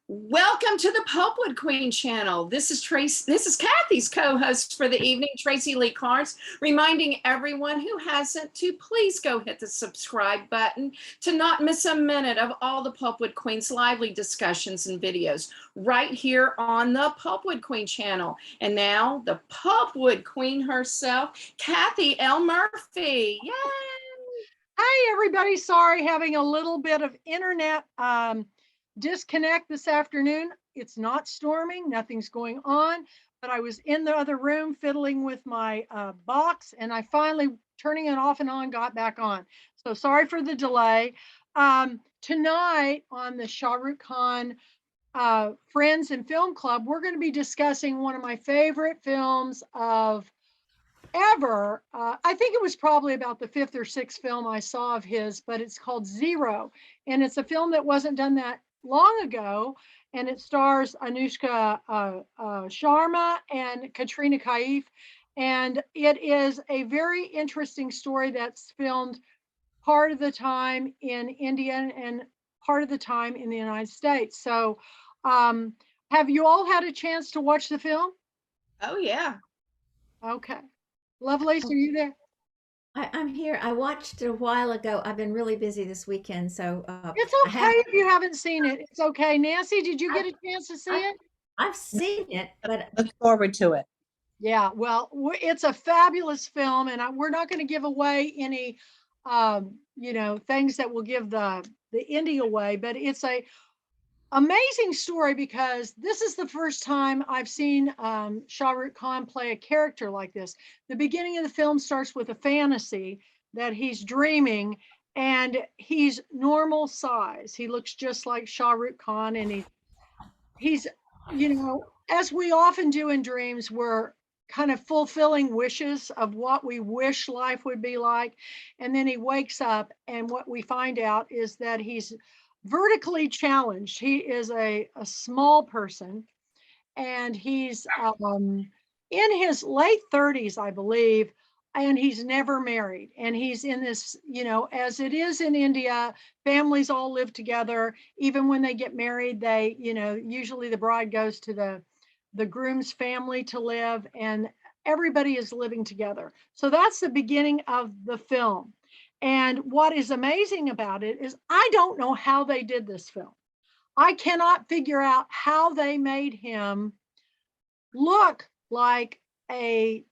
Welcome to the Pulpwood Queen channel. This is Kathy's co-host for the evening, Tracy Carnes, reminding everyone who hasn't to please go hit the subscribe button to not miss a minute of all the Pulpwood Queen's lively discussions and videos right here on the Pulpwood Queen channel. And now the Pulpwood Queen herself, Kathy L. Murphy. Yay! Hi, everybody. Sorry, having a little bit of internet disconnect this afternoon. It's not storming, nothing's going on, but I was in the other room fiddling with my box, and I finally, turning it off and on, got back on. So sorry for the delay. Tonight on the Shah Rukh Khan Friends and Film Club, we're going to be discussing one of my favorite films of ever. I think it was probably about the fifth or sixth film I saw of his, but it's called Zero, and it's a film that wasn't done that long ago, and it stars Anuska Sharma and Katrina Kaif, and it is a very interesting story that's filmed part of the time in India and part of the time in the United States. So have you all had a chance to watch the film? Oh yeah. Okay. Lovelace, are you there? I'm here. I watched it a while ago. I've been really busy this weekend, so it's okay if you haven't seen it. It's okay. Nancy, did you get a chance to see it? I've seen it, but look forward to it. Yeah, well, it's a fabulous film, and we're not going to give away any, things that will give the indie away. But it's a amazing story because this is the first time I've seen Shah Rukh Khan play a character like this. The beginning of the film starts with a fantasy that he's dreaming, and he's normal size. He looks just like Shah Rukh Khan, and he's, as we often do in dreams, we're kind of fulfilling wishes of what we wish life would be like. And then he wakes up, and what we find out is that he's vertically challenged. He is a small person, and he's in his late 30s, I believe, and he's never married. And he's in this, as it is in India, families all live together. Even when they get married, they, usually the bride goes to the groom's family to live, and everybody is living together. So that's the beginning of the film. And what is amazing about it is I don't know how they did this film. I cannot figure out how they made him look like a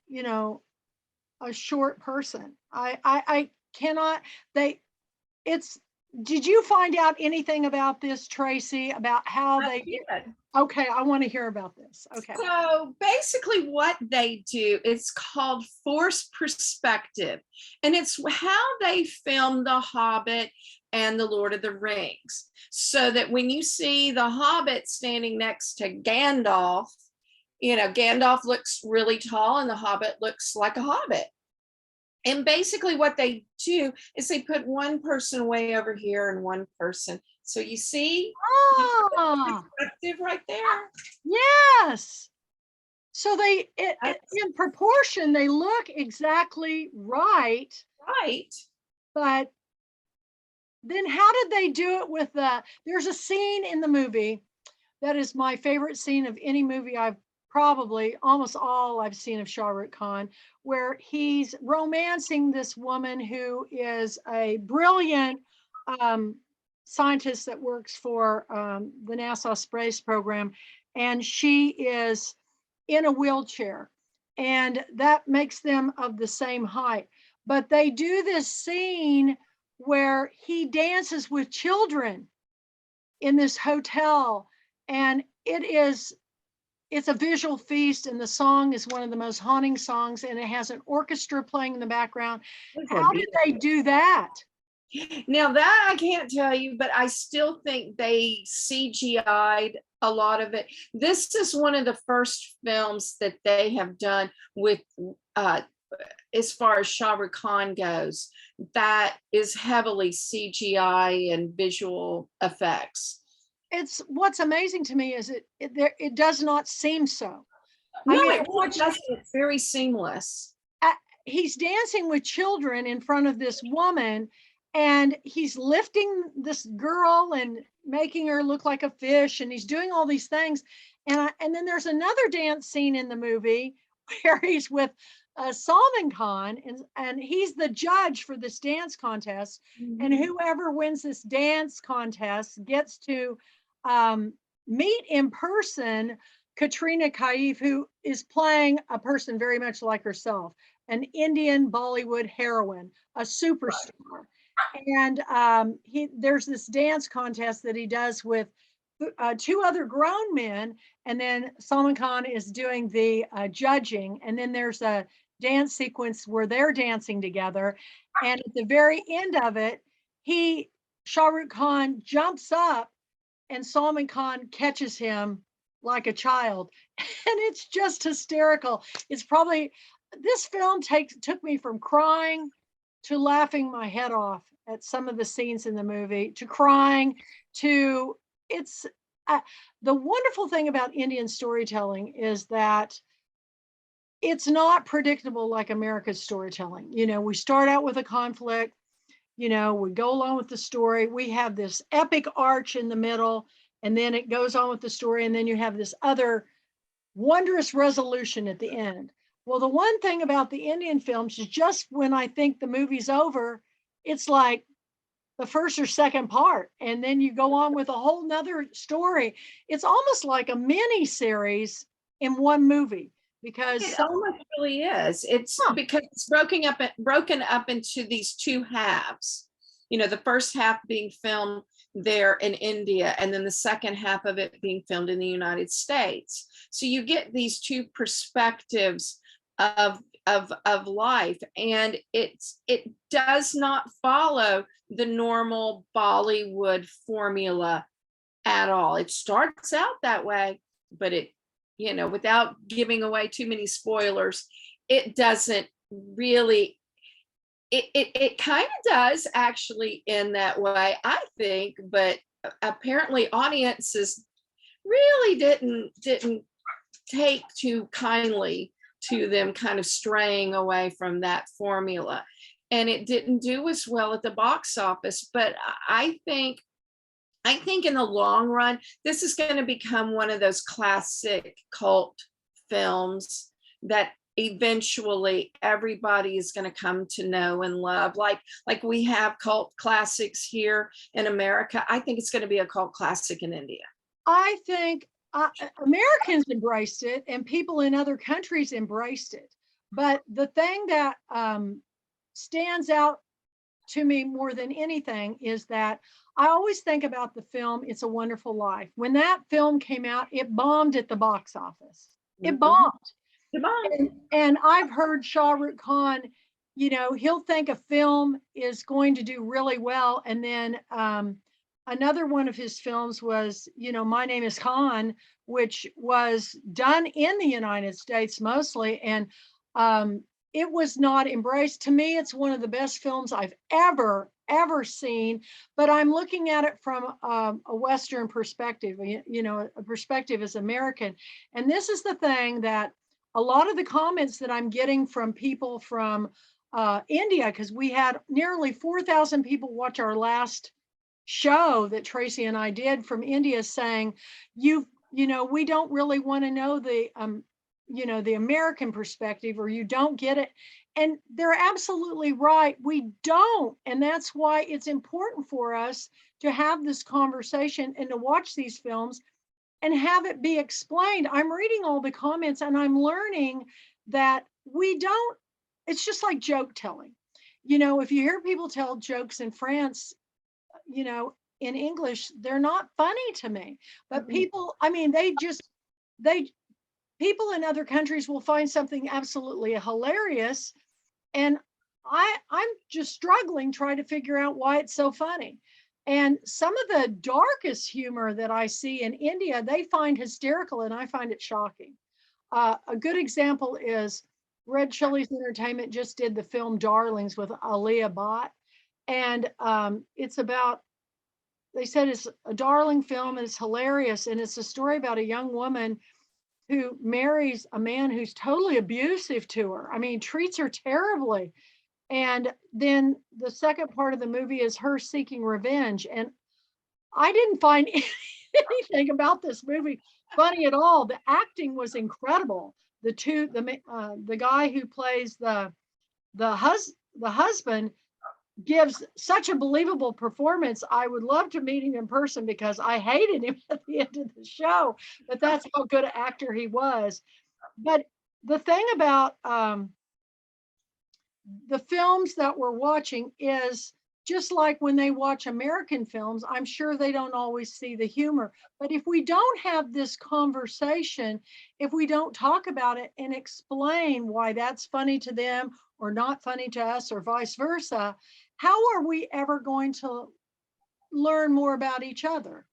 short person. I cannot, did you find out anything about this, Tracy, about how they did? Okay, I want to hear about this. Okay. So basically what they do is called forced perspective. And it's how they filmed The Hobbit and The Lord of the Rings. So that when you see the Hobbit standing next to Gandalf, Gandalf looks really tall and the Hobbit looks like a hobbit. And basically what they do is they put one person way over here and one person. So you see perspective right there. Yes. So in proportion, they look exactly right. Right. But then how did they do it with there's a scene in the movie that is my favorite scene of any movie I've probably almost all I've seen of Shah Rukh Khan, where he's romancing this woman who is a brilliant scientist that works for the NASA space program, and she is in a wheelchair, and that makes them of the same height. But they do this scene where he dances with children in this hotel, and it's a visual feast, and the song is one of the most haunting songs, and it has an orchestra playing in the background. How did they do that? Now that I can't tell you, but I still think they CGI'd a lot of it. This is one of the first films that they have done with, as far as Shah Rukh Khan goes, that is heavily CGI and visual effects. It's what's amazing to me is it does not seem so. No, it really doesn't. It's very seamless. He's dancing with children in front of this woman, and he's lifting this girl and making her look like a fish, and he's doing all these things. And then there's another dance scene in the movie where he's with Salman Khan, and he's the judge for this dance contest. Mm-hmm. And whoever wins this dance contest gets to meet in person Katrina Kaif, who is playing a person very much like herself, an Indian Bollywood heroine, a superstar. Right. And there's this dance contest that he does with two other grown men, and then Salman Khan is doing the judging, and then there's a dance sequence where they're dancing together, and at the very end of it, Shah Rukh Khan jumps up, and Salman Khan catches him like a child, and it's just hysterical. It's probably, this film took me from crying to laughing my head off at some of the scenes in the movie, to crying, to it's the wonderful thing about Indian storytelling is that it's not predictable like America's storytelling. You know, we start out with a conflict, you know, we go along with the story, we have this epic arch in the middle, and then it goes on with the story, and then you have this other wondrous resolution at the end. Well, the one thing about the Indian films is just when I think the movie's over, it's like the first or second part, and then you go on with a whole nother story. It's almost like a mini series in one movie, because it almost really is. It's because it's broken up into these two halves. You know, the first half being filmed there in India, and then the second half of it being filmed in the United States. So you get these two perspectives of life, and it does not follow the normal Bollywood formula at all. It starts out that way, but it, you know, without giving away too many spoilers, it doesn't really, it kind of does actually in that way, I think, but apparently audiences really didn't take too kindly to them kind of straying away from that formula. And it didn't do as well at the box office. But I think in the long run, this is going to become one of those classic cult films that eventually everybody is going to come to know and love. Like we have cult classics here in America. I think it's going to be a cult classic in India. I think Americans embraced it, and people in other countries embraced it. But the thing that stands out to me more than anything is that I always think about the film It's a Wonderful Life. When that film came out, it bombed at the box office. It bombed. And I've heard Shah Rukh Khan, you know, he'll think a film is going to do really well, and then another one of his films was, you know, My Name is Khan, which was done in the United States mostly, and it was not embraced. To me, it's one of the best films I've ever seen, but I'm looking at it from a Western perspective, you know, a perspective as American. And this is the thing that a lot of the comments that I'm getting from people from India, because we had nearly 4,000 people watch our last show that Tracy and I did from India, saying, you know, we don't really want to know the you know, the American perspective, or you don't get it. And they're absolutely right. We don't. And that's why it's important for us to have this conversation and to watch these films and have it be explained. I'm reading all the comments and I'm learning that we don't, it's just like joke telling. You know, if you hear people tell jokes in France, you know, in English, they're not funny to me. But people, I mean, people in other countries will find something absolutely hilarious. And I'm just struggling trying to figure out why it's so funny. And some of the darkest humor that I see in India, they find hysterical, and I find it shocking. A good example is Red Chillies Entertainment just did the film Darlings with Alia Bhatt. And it's about, they said it's a darling film and it's hilarious. And it's a story about a young woman who marries a man who's totally abusive to her. I mean, treats her terribly. And then the second part of the movie is her seeking revenge. And I didn't find anything about this movie funny at all. The acting was incredible. The guy who plays the husband gives such a believable performance. I would love to meet him in person because I hated him at the end of the show, but that's how good an actor he was. But the thing about the films that we're watching is just like when they watch American films, I'm sure they don't always see the humor. But if we don't have this conversation, if we don't talk about it and explain why that's funny to them or not funny to us or vice versa, how are we ever going to learn more about each other?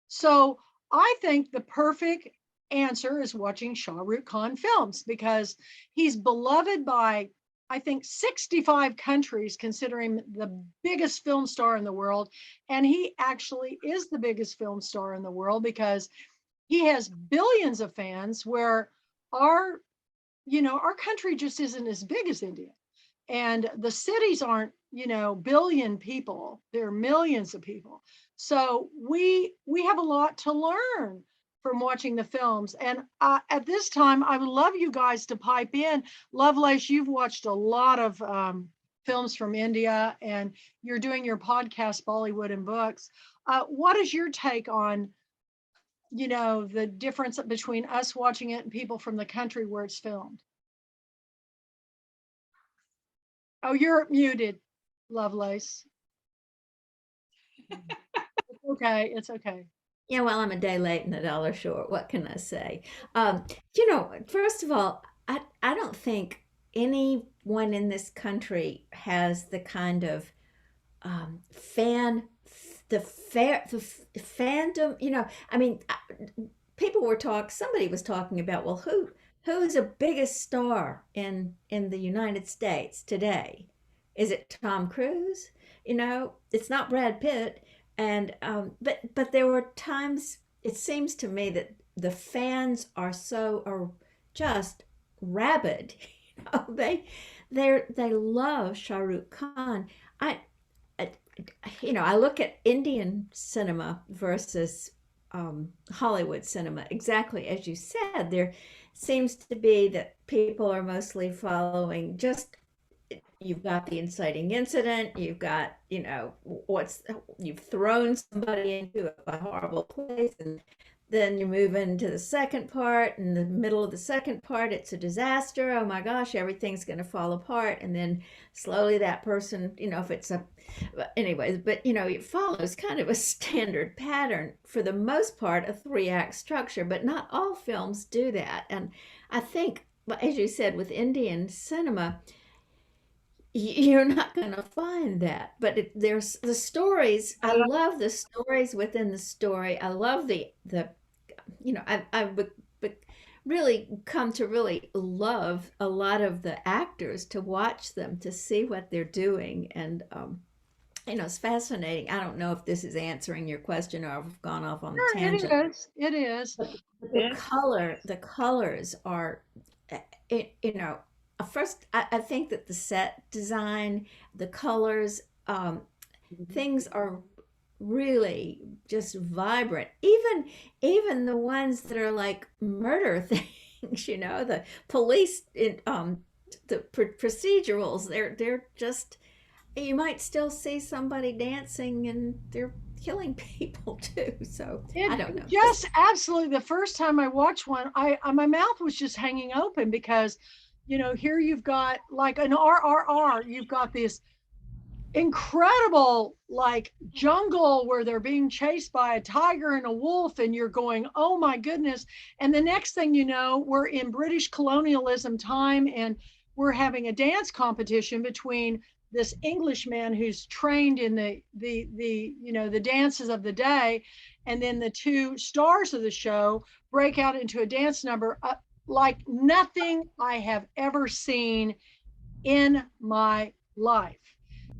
So I think the perfect answer is watching Shah Rukh Khan films because he's beloved by, I think, 65 countries, considering the biggest film star in the world. And he actually is the biggest film star in the world because he has billions of fans, where our country just isn't as big as India. And the cities aren't, billion people, they're millions of people. So we have a lot to learn from watching the films. And at this time, I would love you guys to pipe in. Lovelace, you've watched a lot of films from India, and you're doing your podcast, Bollywood and Books. What is your take on, the difference between us watching it and people from the country where it's filmed? Oh, you're muted, Lovelace. It's okay. Yeah, well, I'm a day late and a dollar short. What can I say? First of all, I don't think anyone in this country has the kind of the fandom. I mean, somebody was talking about, well, who is the biggest star in the United States today? Is it Tom Cruise? It's not Brad Pitt. And but there were times, it seems to me, that the fans are just rabid. They love Shah Rukh Khan. I I look at Indian cinema versus Hollywood cinema, exactly as you said. There seems to be that people are mostly following just, you've got the inciting incident, you've got, you've thrown somebody into a horrible place, and then you move into the second part. In the middle of the second part, it's a disaster. Oh my gosh, everything's going to fall apart. And then slowly that person, if it's anyways, but it follows kind of a standard pattern, for the most part, a 3-act structure, but not all films do that. And I think, as you said, with Indian cinema, you're not going to find that. But there's the stories. I love the stories within the story. I love the I've really come to really love a lot of the actors, to watch them, to see what they're doing. And it's fascinating. I don't know if this is answering your question, or if I've gone off on a tangent. It is. The colors are, first, I think that the set design, the colors, things are really just vibrant. Even the ones that are like murder things, the police, the procedurals, they're just, you might still see somebody dancing and they're killing people too. So I don't know. Just absolutely. The first time I watched one, my mouth was just hanging open because, here you've got like an RRR, you've got this incredible like jungle where they're being chased by a tiger and a wolf, and you're going, oh my goodness. And the next thing you know, we're in British colonialism time, and we're having a dance competition between this Englishman who's trained in the dances of the day, and then the two stars of the show break out into a dance number like nothing I have ever seen in my life.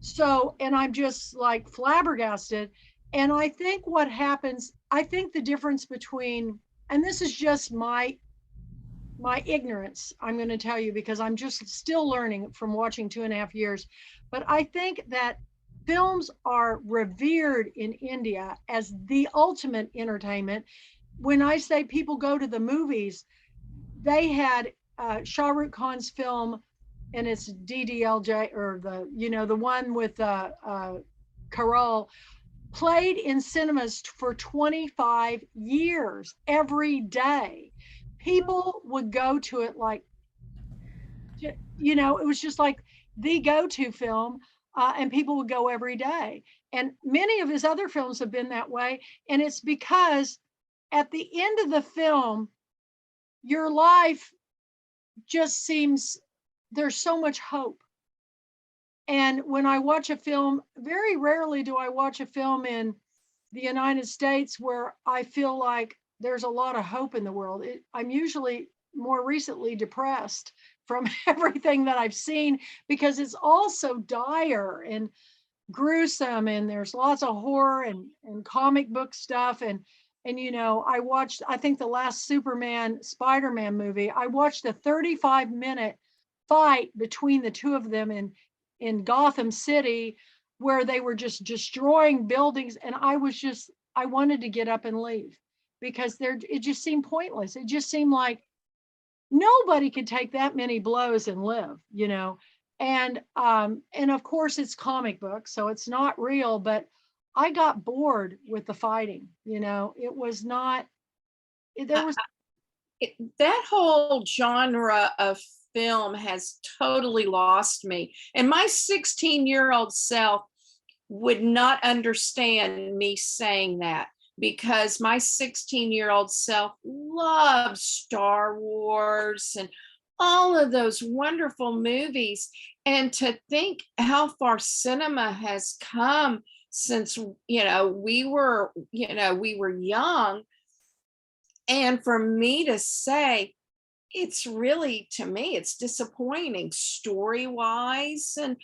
So, and I'm just like flabbergasted. And I think the difference between, and this is just my my ignorance, I'm going to tell you, because I'm just still learning from watching 2.5 years. But I think that films are revered in India as the ultimate entertainment. When I say people go to the movies, they had Shah Rukh Khan's film, and it's DDLJ, or the one with Carol, played in cinemas for 25 years every day. People would go to it like, it was just like the go-to film, and people would go every day. And many of his other films have been that way. And it's because at the end of the film, your life just seems, there's so much hope. And when I watch a film, very rarely do I watch a film in the United States where I feel like there's a lot of hope in the world. I'm usually more recently depressed from everything that I've seen, because it's all so dire and gruesome, and there's lots of horror and comic book stuff. And I watched, I think the last Spider-Man movie, I watched a 35-minute fight between the two of them in Gotham City, where they were just destroying buildings. And I wanted to get up and leave, because it just seemed pointless. It just seemed like nobody could take that many blows and live, And of course it's comic book, so it's not real, but I got bored with the fighting. It was not, there was that whole genre of film has totally lost me. And my 16-year-old self would not understand me saying that, because my 16-year-old self loves Star Wars and all of those wonderful movies. And to think how far cinema has come since, we were young. And for me to say, it's really, to me, it's disappointing story-wise, and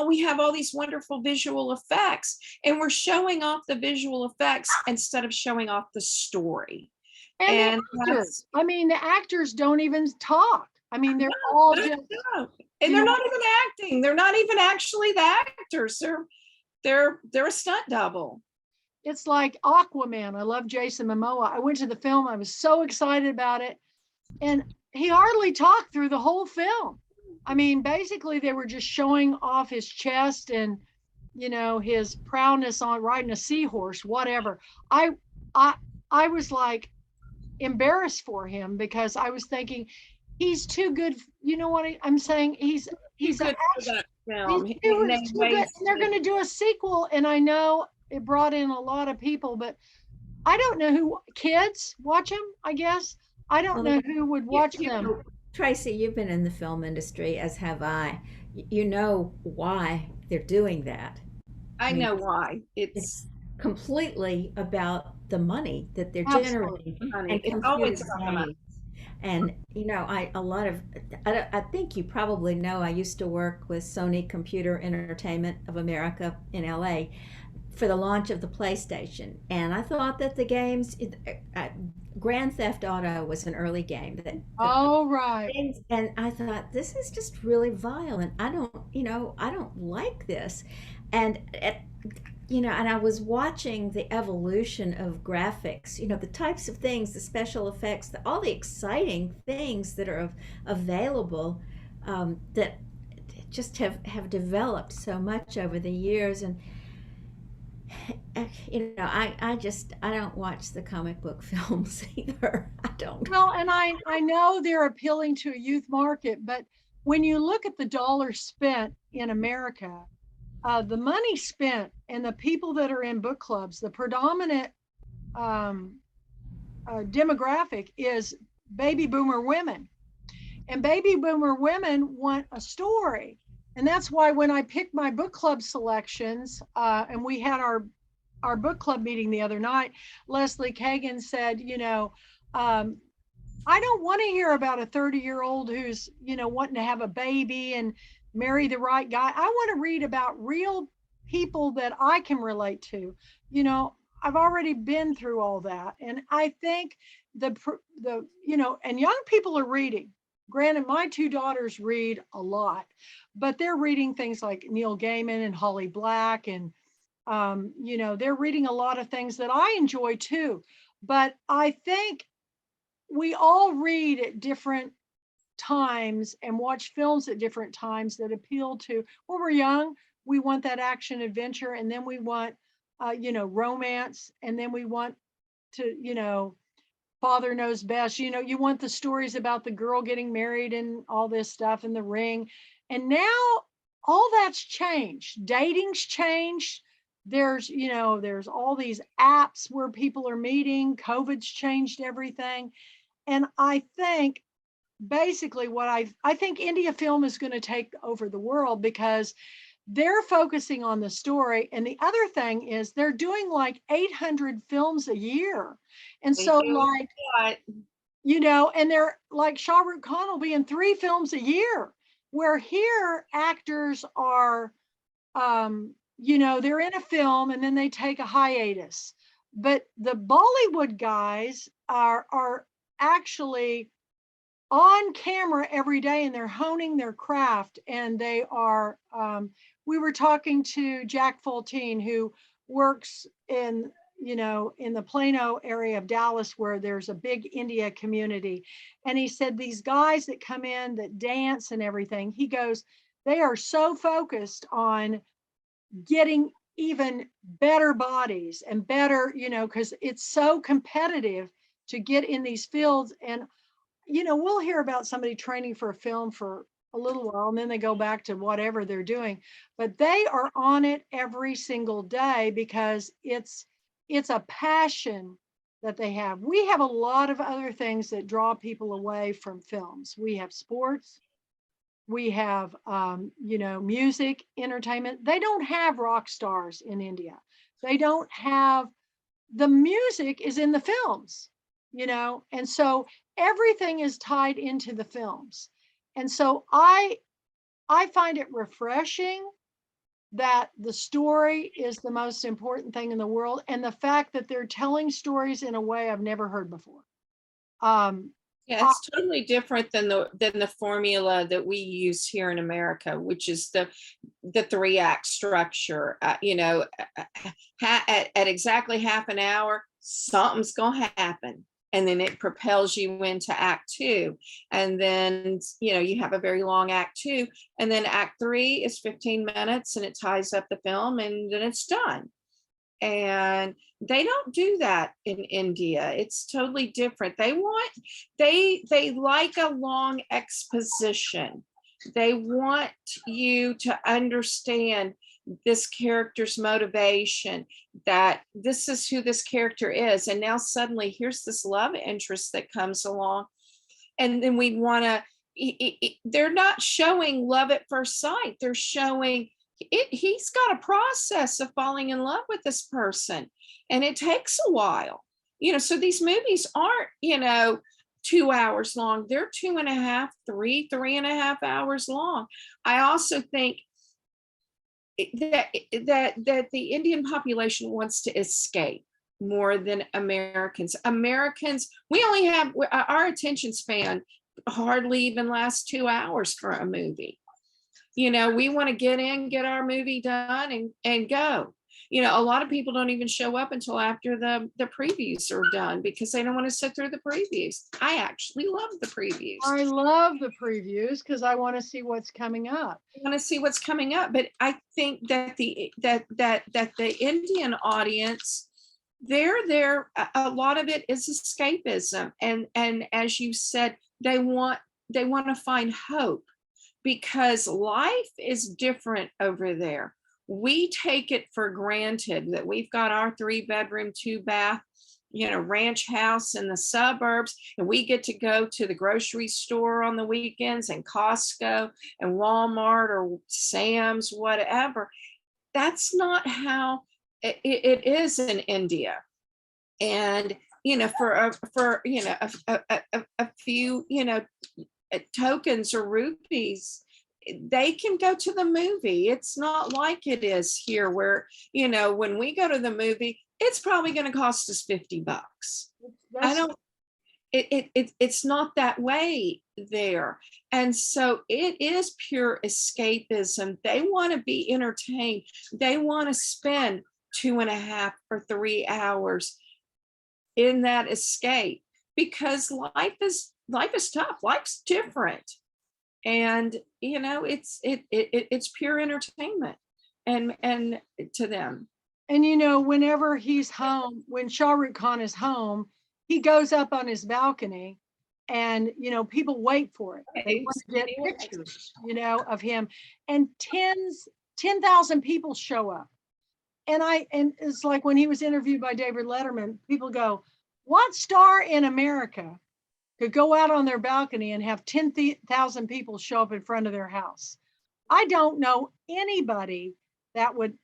we have all these wonderful visual effects, and we're showing off the visual effects instead of showing off the story. And the actors, the actors don't even talk. They're all just, and they're not even acting. They're not even actually the actors. They're a stunt double. It's like Aquaman. I love Jason Momoa. I went to the film. I was so excited about it. And he hardly talked through the whole film. Basically they were just showing off his chest and, his prowess on riding a seahorse, whatever. I was like embarrassed for him, because I was thinking he's too good. You know what I'm saying? He's good for that film. He's too good. And they're going to do a sequel, and I know it brought in a lot of people, but I don't know who. Kids watch him, I guess. I don't know who would watch them. Tracy, you've been in the film industry, as have I. You know why they're doing that. I know why. It's completely about the money that they're Absolutely. generating. It's always about the money. And I think you probably know, I used to work with Sony Computer Entertainment of America in LA for the launch of the PlayStation, and I thought that the games, Grand Theft Auto was an early game Right. And I thought, this is just really violent. I don't like this. And and I was watching the evolution of graphics, the types of things, the special effects, all the exciting things that are available, that just have developed so much over the years. And I don't watch the comic book films either. I don't. Well, and I know they're appealing to a youth market, but when you look at the dollars spent in America, the money spent, and the people that are in book clubs, the predominant demographic is baby boomer women. And baby boomer women want a story. And that's why when I picked my book club selections, and we had our book club meeting the other night, Leslie Kagan said, I don't want to hear about a 30-year-old who's, wanting to have a baby and marry the right guy. I want to read about real people that I can relate to. I've already been through all that. And I think the, you know, and young people are reading. Granted, my two daughters read a lot, but they're reading things like Neil Gaiman and Holly Black. And, you know, they're reading a lot of things that I enjoy too. But I think we all read at different times and watch films at different times that appeal to, when we're young, we want that action adventure, and then we want, you know, romance, and then we want to, you know, father knows best. You know, you want the stories about the girl getting married and all this stuff and the ring. And now all that's changed. Dating's changed. There's, you know, there's all these apps where people are meeting. COVID's changed everything. And I think basically what I think India film is going to take over the world, because they're focusing on the story. And the other thing is they're doing like 800 films a year. And so like, you know, and they're like, Shah Rukh Khan will be in 3 films a year, where here actors are, you know, they're in a film and then they take a hiatus. But the Bollywood guys are actually on camera every day, and they're honing their craft. And they are, we were talking to Jack Fultine, who works in, you know, in the Plano area of Dallas, where there's a big India community. And he said, these guys that come in that dance and everything, he goes, they are so focused on getting even better bodies and better, you know, because it's so competitive to get in these fields. And you know, we'll hear about somebody training for a film for a little while and then they go back to whatever they're doing, but they are on it every single day because it's a passion that they have. We have a lot of other things that draw people away from films. We have sports, we have, you know, music, entertainment. They don't have rock stars in India. They don't have, the music is in the films, you know, and so everything is tied into the films. And so I find it refreshing that the story is the most important thing in the world, and the fact that they're telling stories in a way I've never heard before. Yeah, it's totally different than the formula that we use here in America, which is the 3-act structure. You know, at exactly half an hour, something's gonna happen, and then it propels you into act 2, and then, you know, you have a very long act 2, and then act 3 is 15 minutes and it ties up the film, and then it's done. And they don't do that in India. It's totally different. They like a long exposition. They want you to understand this character's motivation, that this is who this character is. And now suddenly here's this love interest that comes along. And then we want to, they're not showing love at first sight. They're showing he's got a process of falling in love with this person, and it takes a while, you know. So these movies aren't, you know, 2 hours long. They're 2.5, 3.5 hours long. I also think that the Indian population wants to escape more than Americans. Americans, we only have, our attention span hardly even lasts 2 hours for a movie. You know, we want to get in, get our movie done, and go. You know, a lot of people don't even show up until after the previews are done, because they don't want to sit through the previews. I actually love the previews. I love the previews because I want to see what's coming up. I want to see what's coming up. But I think that the Indian audience, they're there, a lot of it is escapism. And as you said, they want to find hope, because life is different over there. We take it for granted that we've got our 3-bedroom, 2-bath, you know, ranch house in the suburbs, and we get to go to the grocery store on the weekends, and Costco and Walmart or Sam's, whatever. That's not how it is in India. And, you know, for you know, a few, you know, tokens or rupees, they can go to the movie. It's not like it is here, where, you know, when we go to the movie, it's probably going to cost us $50. I That's don't, it's not that way there. And so it is pure escapism. They want to be entertained. They want to spend 2.5 or 3 hours in that escape, because life is tough. Life's different. And you know, it's pure entertainment and to them. And you know, whenever he's home, when Shah Rukh Khan is home, he goes up on his balcony, and you know, people wait for it. They want to get pictures, you know, of him, and 10,000 people show up. And it's like when he was interviewed by David Letterman, people go, "What star in America could go out on their balcony and have 10,000 people show up in front of their house?" I don't know anybody that would.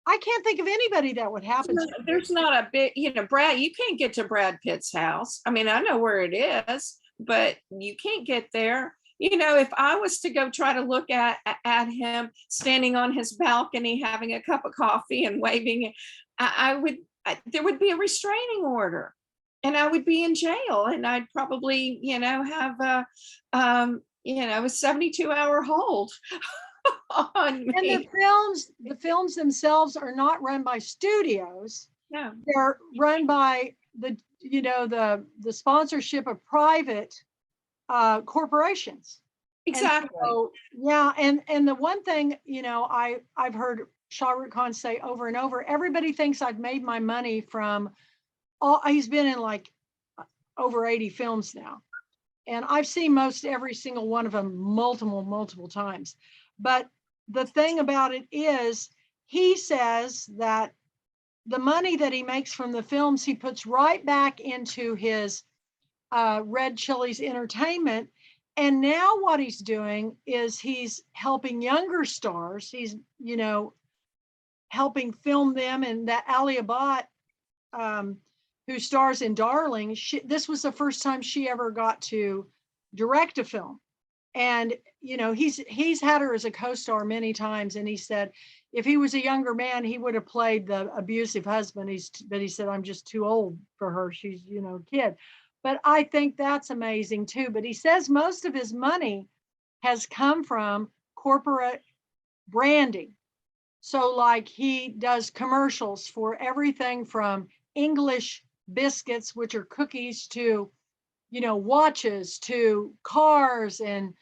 I can't think of anybody that would happen to. There's not a big, you know, Brad, you can't get to Brad Pitt's house. I mean, I know where it is, but you can't get there. You know, if I was to go try to look at him standing on his balcony, having a cup of coffee and waving, there would be a restraining order, and I would be in jail, and I'd probably, you know, have a 72-hour hold on me. And the films themselves are not run by studios. No. They're run by the sponsorship of private corporations. Exactly. And so, yeah, and the one thing, you know, I've heard Shah Rukh Khan say over and over, everybody thinks I've made my money from he's been in like over 80 films now. And I've seen most every single one of them multiple times. But the thing about it is, he says that the money that he makes from the films, he puts right back into his Red Chilies Entertainment. And now what he's doing is he's helping younger stars. He's, you know, helping film them. And that Alia Bhatt, who stars in Darling, this was the first time she ever got to direct a film. And, you know, he's had her as a co-star many times. And he said, if he was a younger man, he would have played the abusive husband. But he said, I'm just too old for her. She's, you know, a kid. But I think that's amazing too. But he says most of his money has come from corporate branding. So like he does commercials for everything from English biscuits, which are cookies, to, you know, watches, to cars, and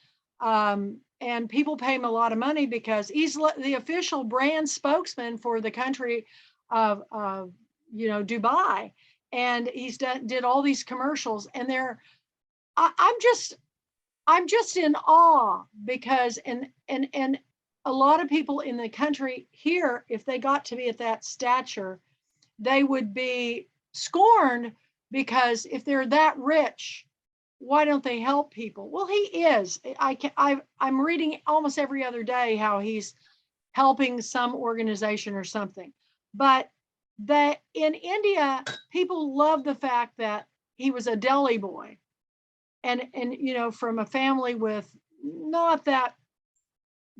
people pay him a lot of money because he's the official brand spokesman for the country of you know, Dubai. And he's did all these commercials, and I'm just in awe because and a lot of people in the country here, if they got to be at that stature, they would be scorned, because if they're that rich, why don't they help people? Well, he is. I'm reading almost every other day how he's helping some organization or something. But that in India, people love the fact that he was a Delhi boy, and you know, from a family with not that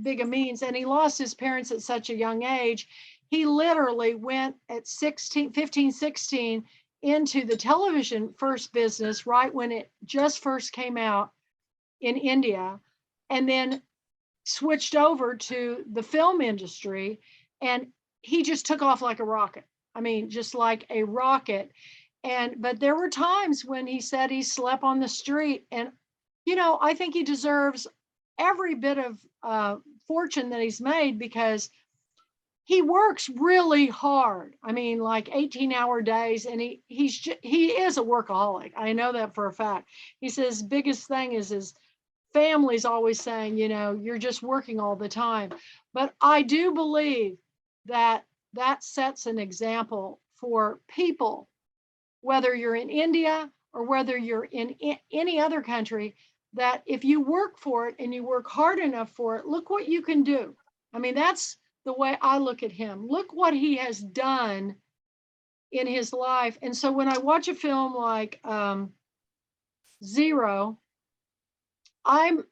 big a means, and he lost his parents at such a young age. He literally went at 15, 16 into the television first business right when it just first came out in India, and then switched over to the film industry, and he just took off like a rocket. I mean, just like a rocket. But there were times when he said he slept on the street, and you know, I think he deserves every bit of fortune that he's made, because he works really hard. I mean, like 18-hour days, and he is a workaholic. I know that for a fact. He says biggest thing is his family's always saying, you know, you're just working all the time. But I do believe that sets an example for people, whether you're in India or whether you're in any other country, that if you work for it and you work hard enough for it, look what you can do. I mean, that's the way I look at him. Look what he has done in his life. And so when I watch a film like Zero, I'm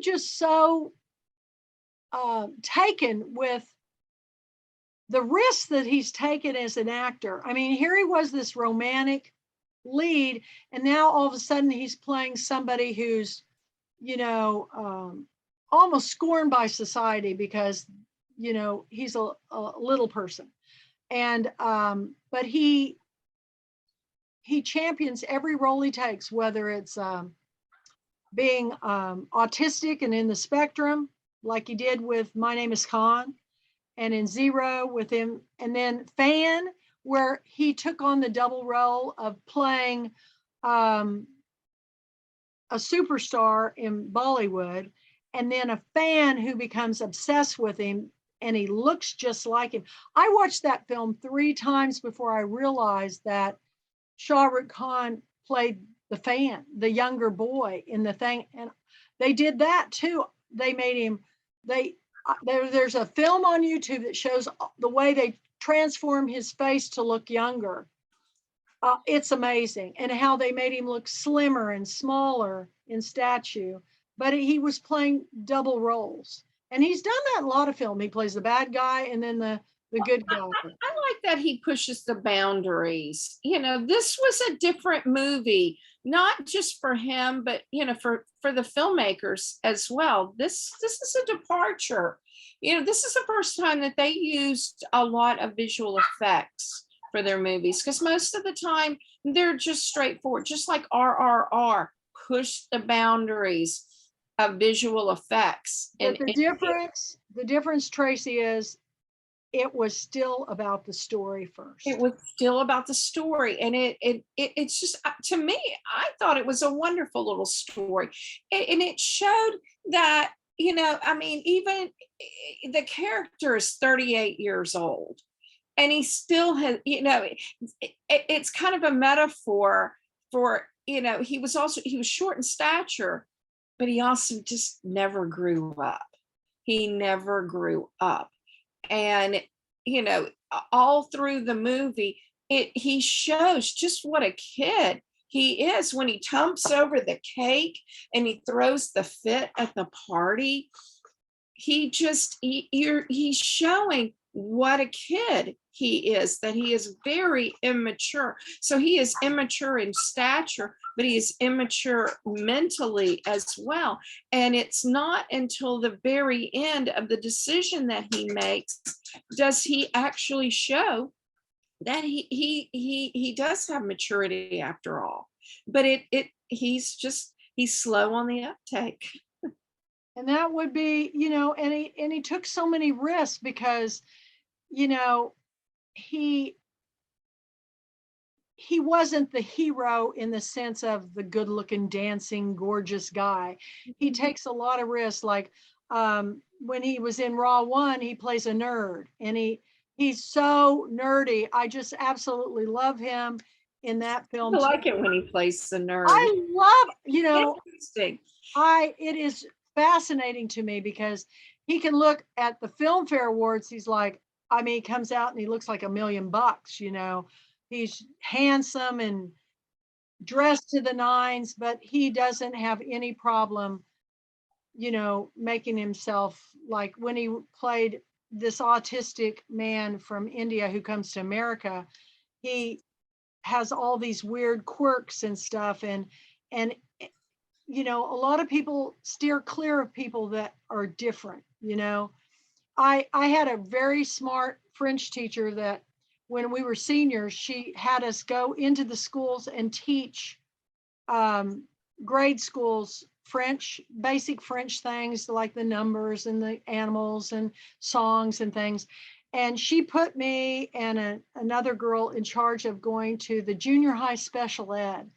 just so taken with the risk that he's taken as an actor. I mean, here he was, this romantic lead, and now all of a sudden he's playing somebody who's, almost scorned by society because, he's a little person. And but he champions every role he takes, whether it's being autistic and in the spectrum, like he did with My Name is Khan, and in Zero with him, and then Fan, where he took on the double role of playing a superstar in Bollywood, and then a fan who becomes obsessed with him, and he looks just like him. I watched that film 3 times before I realized that Shah Rukh Khan played the fan, the younger boy in the thing. And they did that too. They made him, there's a film on YouTube that shows the way they transform his face to look younger. It's amazing. And how they made him look slimmer and smaller in stature, but he was playing double roles. And he's done that in a lot of film. He plays the bad guy and then the good guy. I like that he pushes the boundaries. This was a different movie, not just for him, but for the filmmakers as well. This is a departure. This is the first time that they used a lot of visual effects for their movies, because most of the time they're just straightforward, just like RRR pushed the boundaries of visual effects. But the difference, Tracy, is it was still about the story first. It was still about the story. And it's just, to me, I thought it was a wonderful little story. And it showed that, I mean, even the character is 38 years old. And he still has, it's kind of a metaphor for, he was short in stature, but he also just never grew up. He never grew up. And, all through the movie, he shows just what a kid he is when he tumps over the cake and he throws the fit at the party. He's showing what a kid he is, that he is very immature. So he is immature in stature, but he is immature mentally as well. And it's not until the very end of the decision that he makes does he actually show that he does have maturity after all. But he's slow on the uptake. And that would be, and he took so many risks because, he wasn't the hero in the sense of the good looking, dancing, gorgeous guy. He takes a lot of risks. Like when he was in Raw 1, he plays a nerd, and he's so nerdy. I just absolutely love him in that film. I like it when he plays the nerd. I love, Interesting. it is fascinating to me because he can look at the Filmfare Awards. He's like, he comes out and he looks like $1 million, He's handsome and dressed to the nines, but he doesn't have any problem, making himself, like when he played this autistic man from India who comes to America, he has all these weird quirks and stuff. And a lot of people steer clear of people that are different. I had a very smart French teacher that when we were seniors, she had us go into the schools and teach grade schools French, basic French things like the numbers and the animals and songs and things. And she put me and another girl in charge of going to the junior high special ed.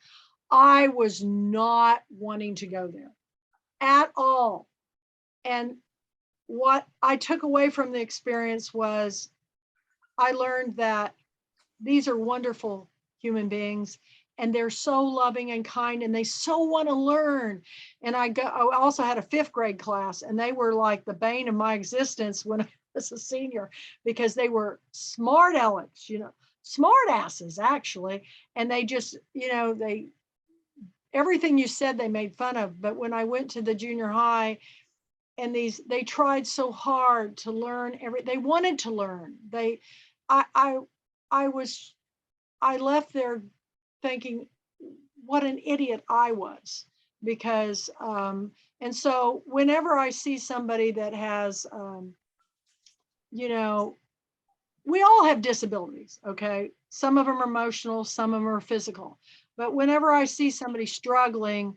I was not wanting to go there at all. And what I took away from the experience was I learned that these are wonderful human beings, and they're so loving and kind, and they so want to learn. And I also had a 5th grade class, and they were like the bane of my existence when I was a senior, because they were smart alecks, smart asses actually. And they just, everything you said they made fun of. But when I went to the junior high, they tried so hard to learn they wanted to learn. I left there thinking what an idiot I was, because and so whenever I see somebody that has you know, we all have disabilities, okay? Some of them are emotional, some of them are physical. But whenever I see somebody struggling,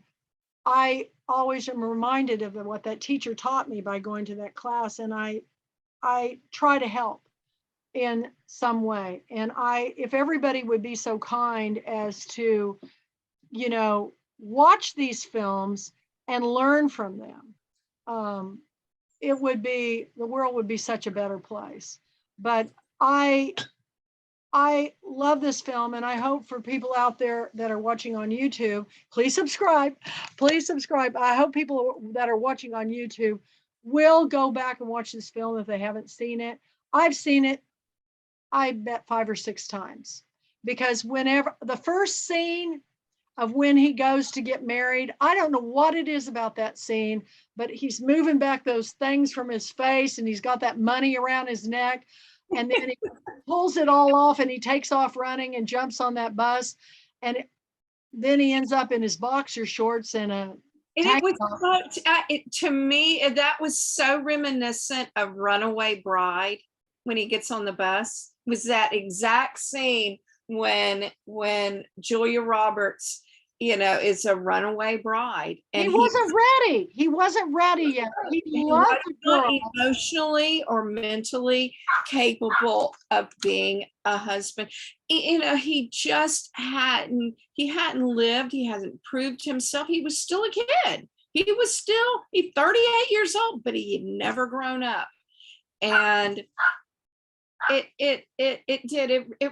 I always am reminded of what that teacher taught me by going to that class, and I try to help in some way. And if everybody would be so kind as to, watch these films and learn from them, the world would be such a better place. But I love this film, and I hope for people out there that are watching on YouTube, please subscribe. Please subscribe. I hope people that are watching on YouTube will go back and watch this film if they haven't seen it. I've seen it, I bet 5 or 6 times, because whenever the first scene of when he goes to get married, I don't know what it is about that scene, but he's moving back those things from his face, and he's got that money around his neck. And then he pulls it all off, and he takes off running and jumps on that bus. And then he ends up in his boxer shorts and a it was to me, that was so reminiscent of Runaway Bride when he gets on the bus. It was that exact scene when Julia Roberts, is a runaway bride. And he wasn't ready. He wasn't ready yet. He loved the girl. Emotionally or mentally capable of being a husband. He just hadn't lived. He hasn't proved himself. He was still a kid. He's 38 years old, but he had never grown up. And it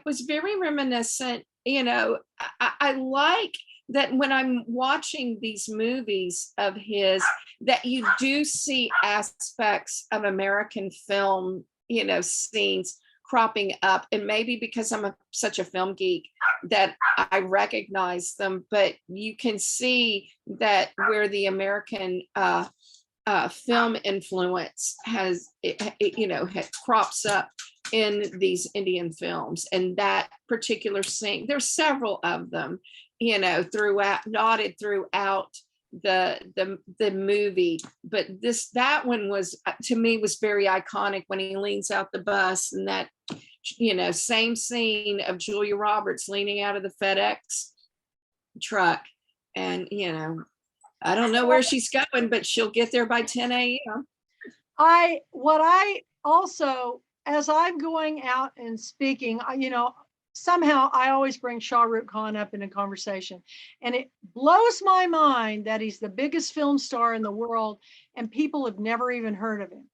was very reminiscent. I like that when I'm watching these movies of his, that you do see aspects of American film, scenes cropping up. And maybe because I'm such a film geek that I recognize them, but you can see that where the American film influence crops up in these Indian films. And that particular scene, there's several of them, dotted throughout the movie, but that one was, to me, was very iconic when he leans out the bus, and that same scene of Julia Roberts leaning out of the FedEx truck, and I don't know where she's going, but she'll get there by 10 a.m. What I also, as I'm going out and speaking, somehow I always bring Shah Rukh Khan up in a conversation, and it blows my mind that he's the biggest film star in the world and people have never even heard of him.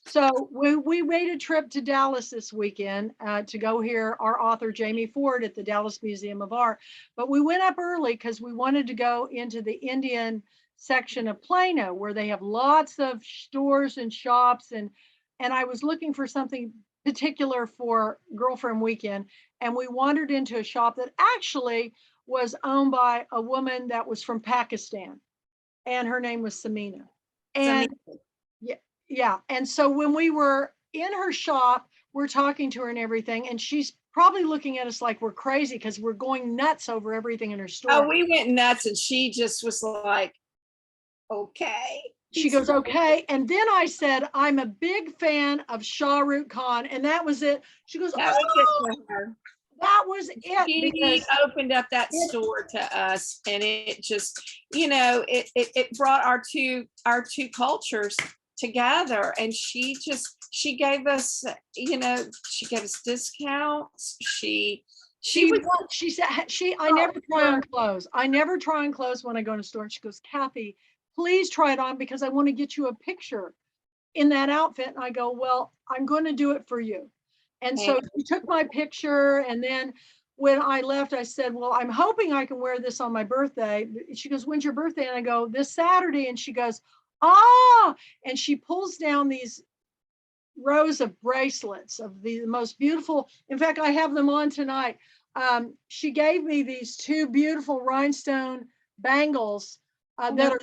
So we made a trip to Dallas this weekend to go hear our author Jamie Ford at the Dallas Museum of Art. But we went up early because we wanted to go into the Indian section of Plano, where they have lots of stores and shops, and I was looking for something particular for girlfriend weekend, and we wandered into a shop that actually was owned by a woman that was from Pakistan, and her name was Samina. And yeah, and so when we were in her shop, we're talking to her and everything, and she's probably looking at us like we're crazy because we're going nuts over everything in her store. Oh, we went nuts, and she just was like, okay. She goes, okay. And then I said, I'm a big fan of Shah Rukh Khan. And that was it. She goes, that was it. He opened up that store to us, and it just, it brought our two cultures together. And she gave us, she gave us discounts. I never try on clothes. I never try on clothes when I go to the store. And she goes, Kathy, please try it on because I want to get you a picture in that outfit. And I go, well, I'm going to do it for you. And so she took my picture. And then when I left, I said, well, I'm hoping I can wear this on my birthday. She goes, when's your birthday? And I go, this Saturday. And she goes, and she pulls down these rows of bracelets of the most beautiful. In fact, I have them on tonight. She gave me these 2 beautiful rhinestone bangles that are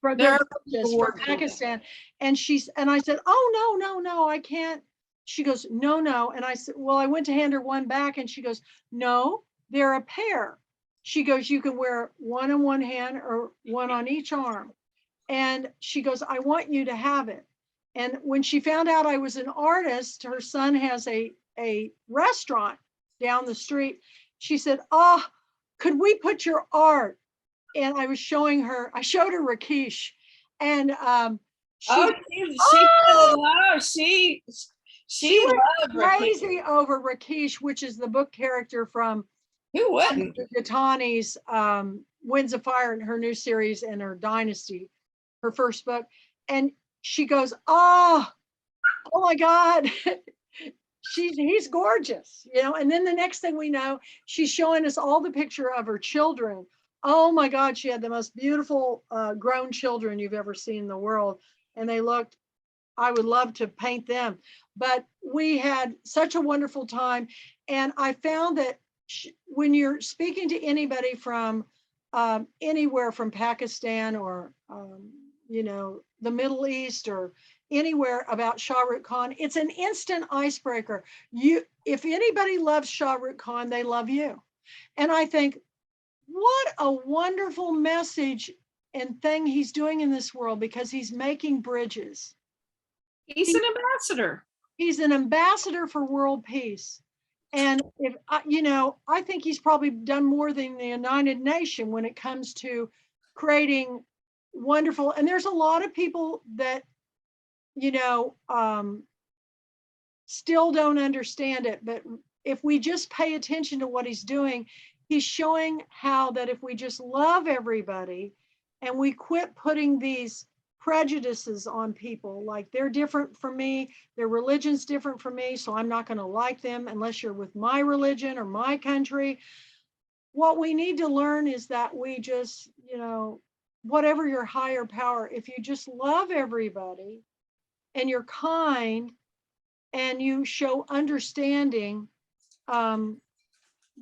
they're gorgeous, from Pakistan. And I said, oh, no, I can't. She goes, no. And I said, well, I went to hand her one back, and she goes, no, they're a pair. She goes, you can wear one on one hand or one on each arm. And she goes, I want you to have it. And when she found out I was an artist, her son has a restaurant down the street. She said, oh, could we put your art? And I showed her Rakesh. And she went crazy over Rakesh, which is the book character from Who wouldn't? Gatani's Winds of Fire, in her new series and her Dynasty, her first book. And she goes, oh my God. He's gorgeous, you know. And then the next thing we know, she's showing us all the picture of her children. Oh my God, she had the most beautiful grown children you've ever seen in the world. And they looked, I would love to paint them. But we had such a wonderful time. And I found that when you're speaking to anybody from anywhere from Pakistan or, you know, the Middle East or anywhere about Shah Rukh Khan, it's an instant icebreaker. If anybody loves Shah Rukh Khan, they love you. And I think, what a wonderful message and thing he's doing in this world, because he's making bridges. He's an ambassador. He's an ambassador for world peace. And if you know, I think he's probably done more than the United Nations when it comes to creating wonderful. And there's a lot of people that, you know, still don't understand it. But if we just pay attention to what he's doing, he's showing how that if we just love everybody and we quit putting these prejudices on people, like they're different from me, their religion's different from me, so I'm not going to like them unless you're with my religion or my country. What we need to learn is that we just, you know, whatever your higher power, if you just love everybody and you're kind and you show understanding,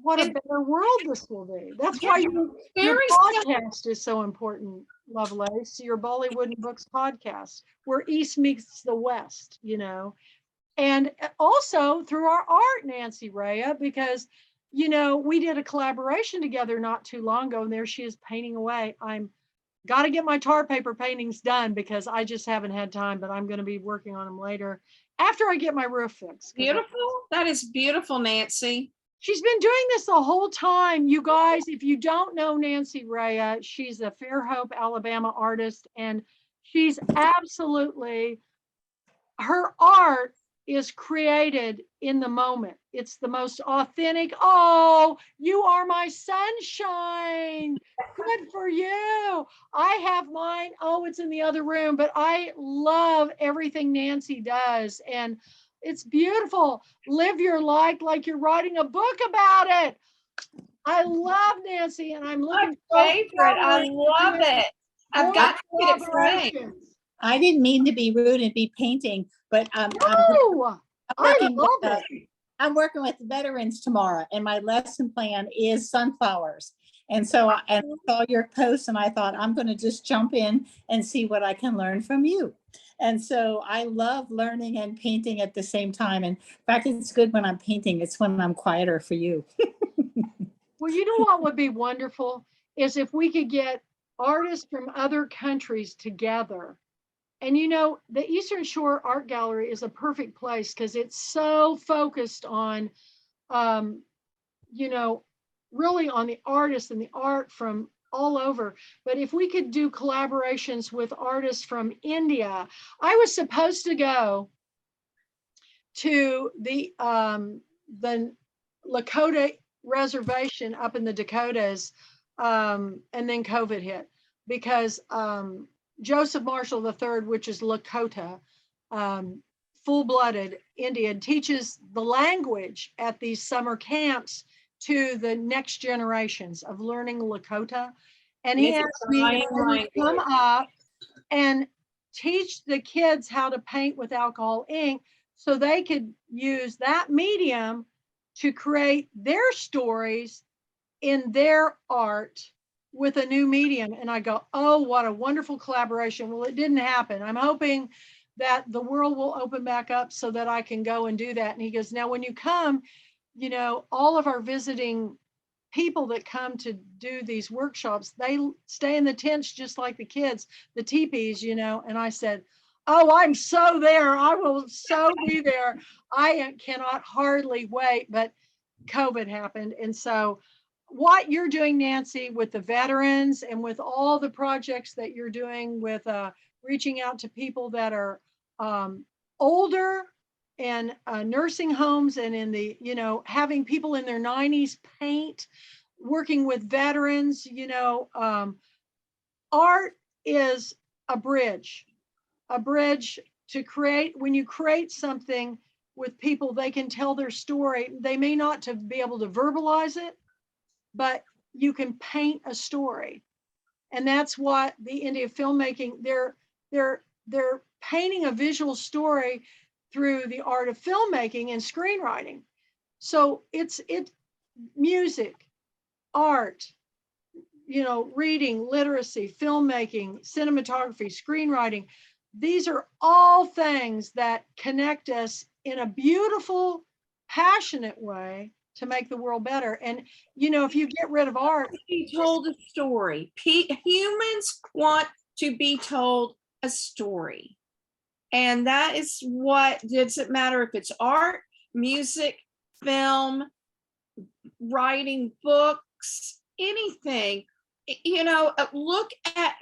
what a better world this will be. That's why your podcast is so important, Lovelace, your Bollywood Books podcast, where East meets the West, you know. And also through our art, Nancy Raia, because, you know, we did a collaboration together not too long ago, and there she is painting away. I'm got to get my tar paper paintings done because I just haven't had time, but I'm going to be working on them later after I get my roof fixed. Beautiful. That is beautiful, Nancy. She's been doing this the whole time. You guys, if you don't know Nancy Raia, she's a Fairhope, Alabama artist, and she's absolutely, her art is created in the moment. It's the most authentic. Oh, you are my sunshine. Good for you. I have mine. Oh, it's in the other room, but I love everything Nancy does. And it's beautiful. Live your life like you're writing a book about it. I love Nancy, and I'm looking favorite. I love it. I've got to get it framed. I didn't mean to be rude and be painting, but I'm working with veterans tomorrow, and my lesson plan is sunflowers. And so I saw your post, and I thought, I'm going to just jump in and see what I can learn from you. And so I love learning and painting at the same time. And in fact, it's good when I'm painting. It's when I'm quieter for you. Well, you know what would be wonderful is if we could get artists from other countries together. And, you know, the Eastern Shore Art Gallery is a perfect place because it's so focused on, you know, really on the artists and the art from all over. But if we could do collaborations with artists from India, I was supposed to go to the Lakota reservation up in the Dakotas, and then COVID hit because Joseph Marshall III, which is Lakota, full-blooded Indian, teaches the language at these summer camps to the next generations of learning Lakota. And he asked me to come up and teach the kids how to paint with alcohol ink so they could use that medium to create their stories in their art with a new medium. And I go, oh, what a wonderful collaboration. Well, it didn't happen. I'm hoping that the world will open back up so that I can go and do that. And he goes, now, when you come, you know, all of our visiting people that come to do these workshops, they stay in the tents just like the kids, the teepees, you know. And I said, oh, I'm so there. I will so be there. I cannot hardly wait. But COVID happened. And so what you're doing, Nancy, with the veterans and with all the projects that you're doing with reaching out to people that are older and nursing homes, and in the, you know, having people in their 90s paint, working with veterans, you know, art is a bridge to create. When you create something with people, they can tell their story. They may not to be able to verbalize it, but you can paint a story. And that's what the India filmmaking, they're painting a visual story through the art of filmmaking and screenwriting. So it's music, art, you know, reading, literacy, filmmaking, cinematography, screenwriting. These are all things that connect us in a beautiful, passionate way to make the world better. And, you know, if you get rid of art, Be told a story. Humans want to be told a story. And that is what, doesn't matter if it's art, music, film, writing books, anything. You know, look at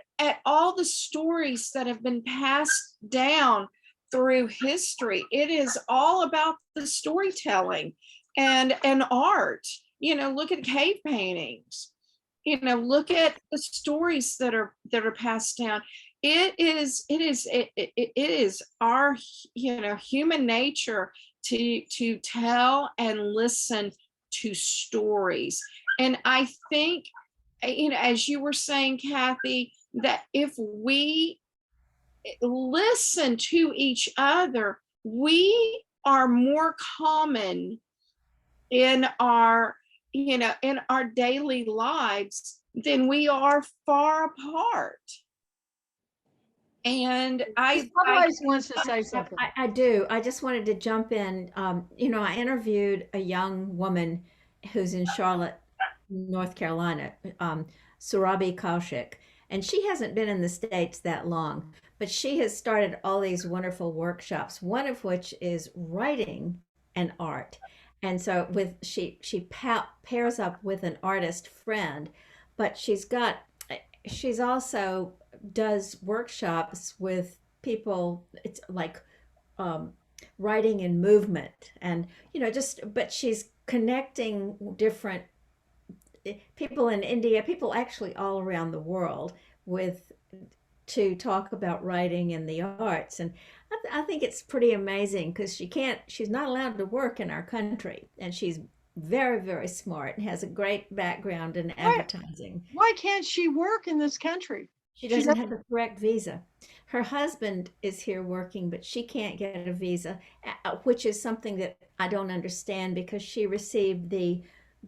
all the stories that have been passed down through history. It is all about the storytelling and art. You know, look at cave paintings. You know, look at the stories that are passed down. It is our, you know, human nature to tell and listen to stories. And I think, you know, as you were saying, Kathy, that if we listen to each other, we are more common in our, you know, in our daily lives than we are far apart. And Lovelace wants to say something. I do. I just wanted to jump in. You know, I interviewed a young woman who's in Charlotte, North Carolina, Surabhi Kaushik, and she hasn't been in the States that long, but she has started all these wonderful workshops, one of which is writing and art. And so she pairs up with an artist friend, but she's also does workshops with people. It's like writing and movement, and you know, but she's connecting different people in India, people actually all around the world, with to talk about writing and the arts. And I think it's pretty amazing because she's not allowed to work in our country, and she's very, very smart and has a great background in advertising. Why can't she work in this country? She doesn't have the correct visa. Her husband is here working, but she can't get a visa, which is something that I don't understand, because she received the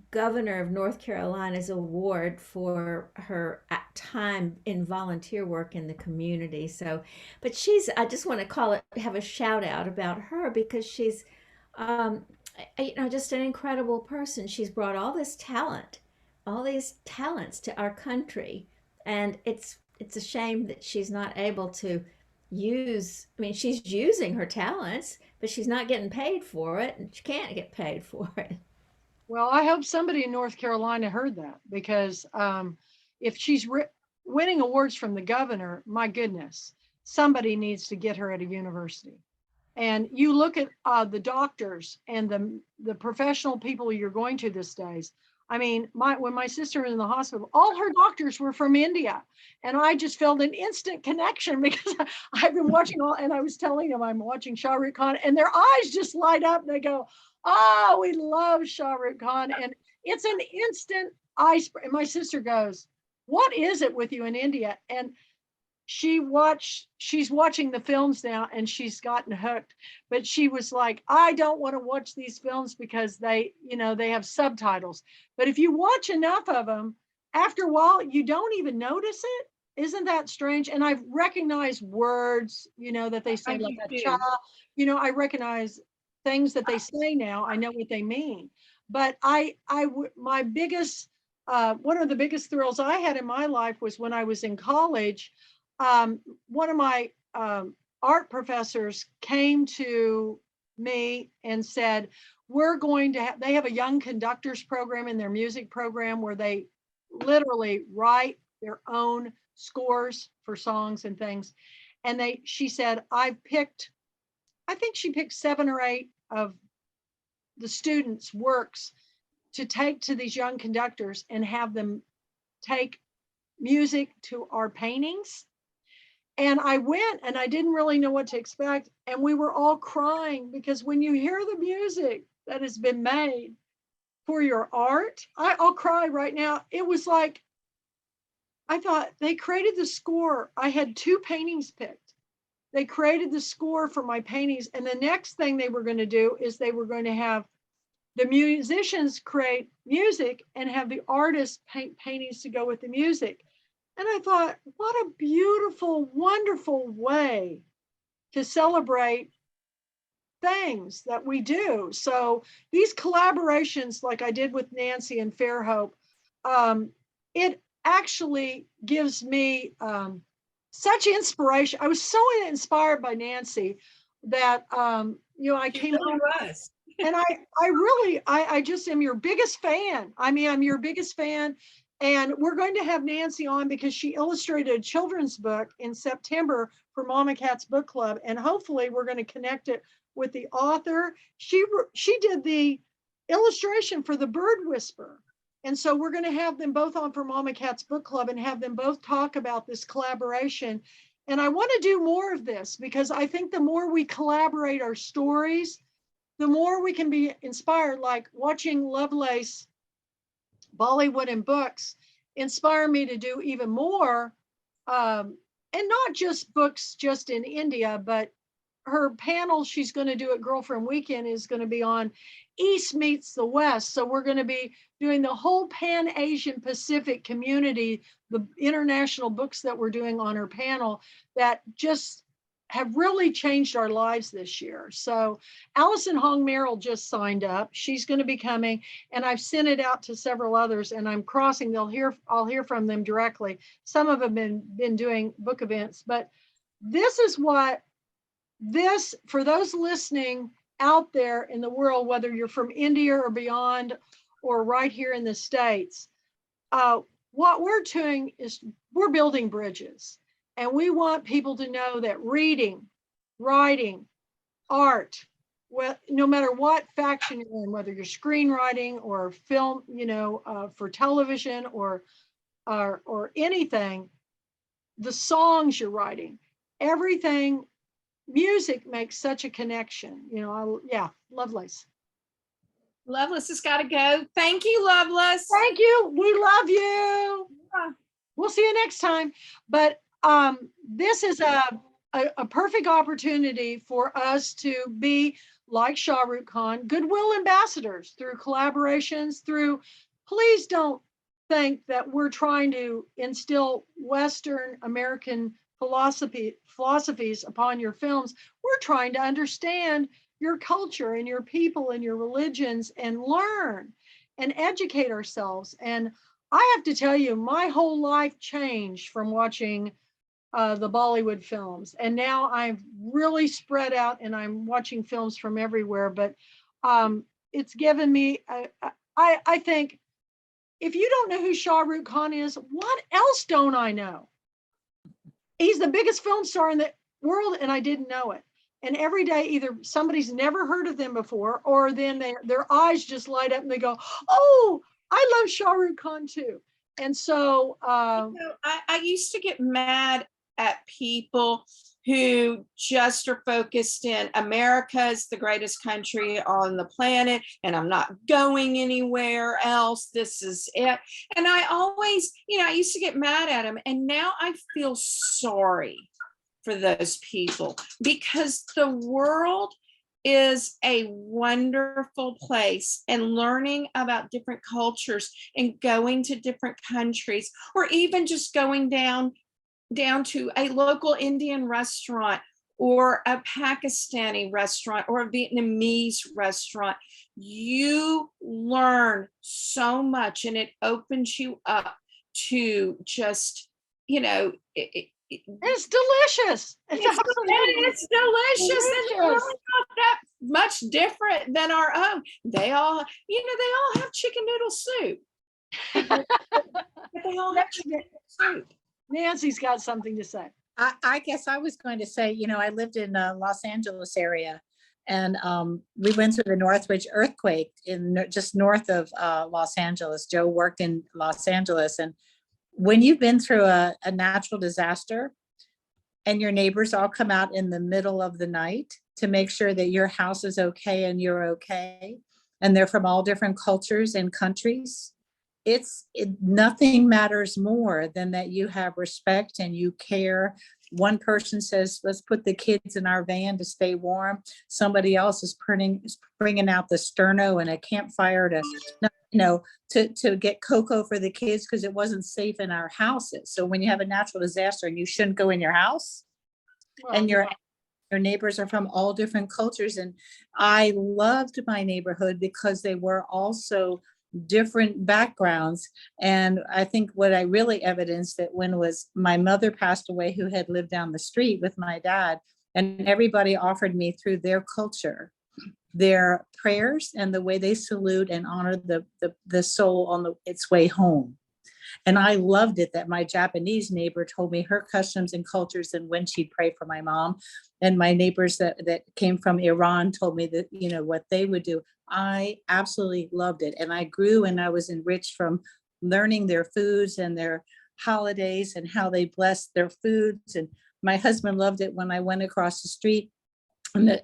governor of North Carolina's award for her time in volunteer work in the community. So, but I just want to have a shout out about her, because she's, you know, just an incredible person. She's brought all these talents to our country, and it's a shame that she's not able to use. I mean, she's using her talents, but she's not getting paid for it, and she can't get paid for it. Well, I hope somebody in North Carolina heard that, because if she's winning awards from the governor, my goodness, somebody needs to get her at a university. And you look at the doctors and the professional people you're going to these days. I mean, when my sister was in the hospital, all her doctors were from India. And I just felt an instant connection, because I've been watching and I was telling them I'm watching Shah Rukh Khan, and their eyes just light up and they go, oh, we love Shah Rukh Khan. And it's an instant icebreaker. And my sister goes, what is it with you in India? And she's watching the films now, and she's gotten hooked. But she was like, I don't want to watch these films because they have subtitles. But if you watch enough of them, after a while, you don't even notice it. Isn't that strange? And I've recognized words, that they say, like a cha, I recognize things that they say now. I know what they mean. But my biggest, one of the biggest thrills I had in my life was when I was in college. One of my art professors came to me and said, we're going to they have a young conductors program in their music program where they literally write their own scores for songs and things. And she said, I think she picked 7 or 8 of the students' works to take to these young conductors and have them take music to our paintings. And I went and I didn't really know what to expect. And we were all crying because when you hear the music that has been made for your art, I'll cry right now. It was like, I thought they created the score. I had 2 paintings picked. They created the score for my paintings. And the next thing they were going to do is they were going to have the musicians create music and have the artists paint paintings to go with the music. And I thought, what a beautiful, wonderful way to celebrate things that we do. So these collaborations, like I did with Nancy and Fairhope, it actually gives me such inspiration. I was so inspired by Nancy that, I came home and I just am your biggest fan. I mean, I'm your biggest fan. And we're going to have Nancy on because she illustrated a children's book in September for Mama Cat's Book Club. And hopefully we're going to connect it with the author. She did the illustration for The Bird Whisperer. And so we're going to have them both on for Mama Cat's Book Club and have them both talk about this collaboration. And I want to do more of this because I think the more we collaborate our stories, the more we can be inspired, like watching Lovelace Bollywood and Books inspire me to do even more, and not just books just in India, but her panel she's going to do at Girlfriend Weekend is going to be on East meets the West. So we're going to be doing the whole Pan-Asian Pacific community, the international books that we're doing on her panel that just have really changed our lives this year. So Allison Hong Merrill just signed up. She's going to be coming, and I've sent it out to several others, and I'm crossing. I'll hear from them directly. Some of them have been doing book events, but this is for those listening out there in the world, whether you're from India or beyond, or right here in the States, what we're doing is we're building bridges. And we want people to know that reading, writing, art, well, no matter what faction you're in, whether you're screenwriting or film, for television or anything, the songs you're writing, everything, music makes such a connection. Lovelace. Lovelace has got to go. Thank you, Lovelace. Thank you. We love you. Yeah. We'll see you next time. But this is a perfect opportunity for us to be like Shah Rukh Khan, goodwill ambassadors through collaborations, please don't think that we're trying to instill Western American philosophies upon your films. We're trying to understand your culture and your people and your religions and learn and educate ourselves. And I have to tell you, my whole life changed from watching the Bollywood films. And now I'm really spread out and I'm watching films from everywhere. But it's given me, I think, if you don't know who Shah Rukh Khan is, what else don't I know? He's the biggest film star in the world and I didn't know it. And every day, either somebody's never heard of them before, or then their eyes just light up and they go, oh, I love Shah Rukh Khan too. And so I used to get mad at people who just are focused in America's the greatest country on the planet and I'm not going anywhere else. This is it. And I always, I used to get mad at them. And now I feel sorry for those people because the world is a wonderful place, and learning about different cultures and going to different countries, or even just going down to a local Indian restaurant or a Pakistani restaurant or a Vietnamese restaurant. You learn so much, and it opens you up to just, It's delicious. it's delicious, and it's really not that much different than our own. They all have chicken noodle soup. But they all have chicken noodle soup. Nancy's got something to say. I guess I was going to say, I lived in Los Angeles area, and we went through the Northridge earthquake just north of Los Angeles. Joe worked in Los Angeles, and when you've been through a natural disaster and your neighbors all come out in the middle of the night to make sure that your house is okay and you're okay, and they're from all different cultures and countries, nothing matters more than that you have respect and you care. One person says, let's put the kids in our van to stay warm. Somebody else is bringing out the sterno and a campfire to get cocoa for the kids because it wasn't safe in our houses. So when you have a natural disaster and you shouldn't go in your house, and your neighbors are from all different cultures. And I loved my neighborhood because they were also different backgrounds. And I think what I really evidenced that when was my mother passed away, who had lived down the street with my dad, and everybody offered me through their culture, their prayers and the way they salute and honor the soul on its way home. And I loved it that my Japanese neighbor told me her customs and cultures and when she'd pray for my mom. And my neighbors that came from Iran told me that, what they would do. I absolutely loved it. And I grew and I was enriched from learning their foods and their holidays and how they blessed their foods. And my husband loved it when I went across the street and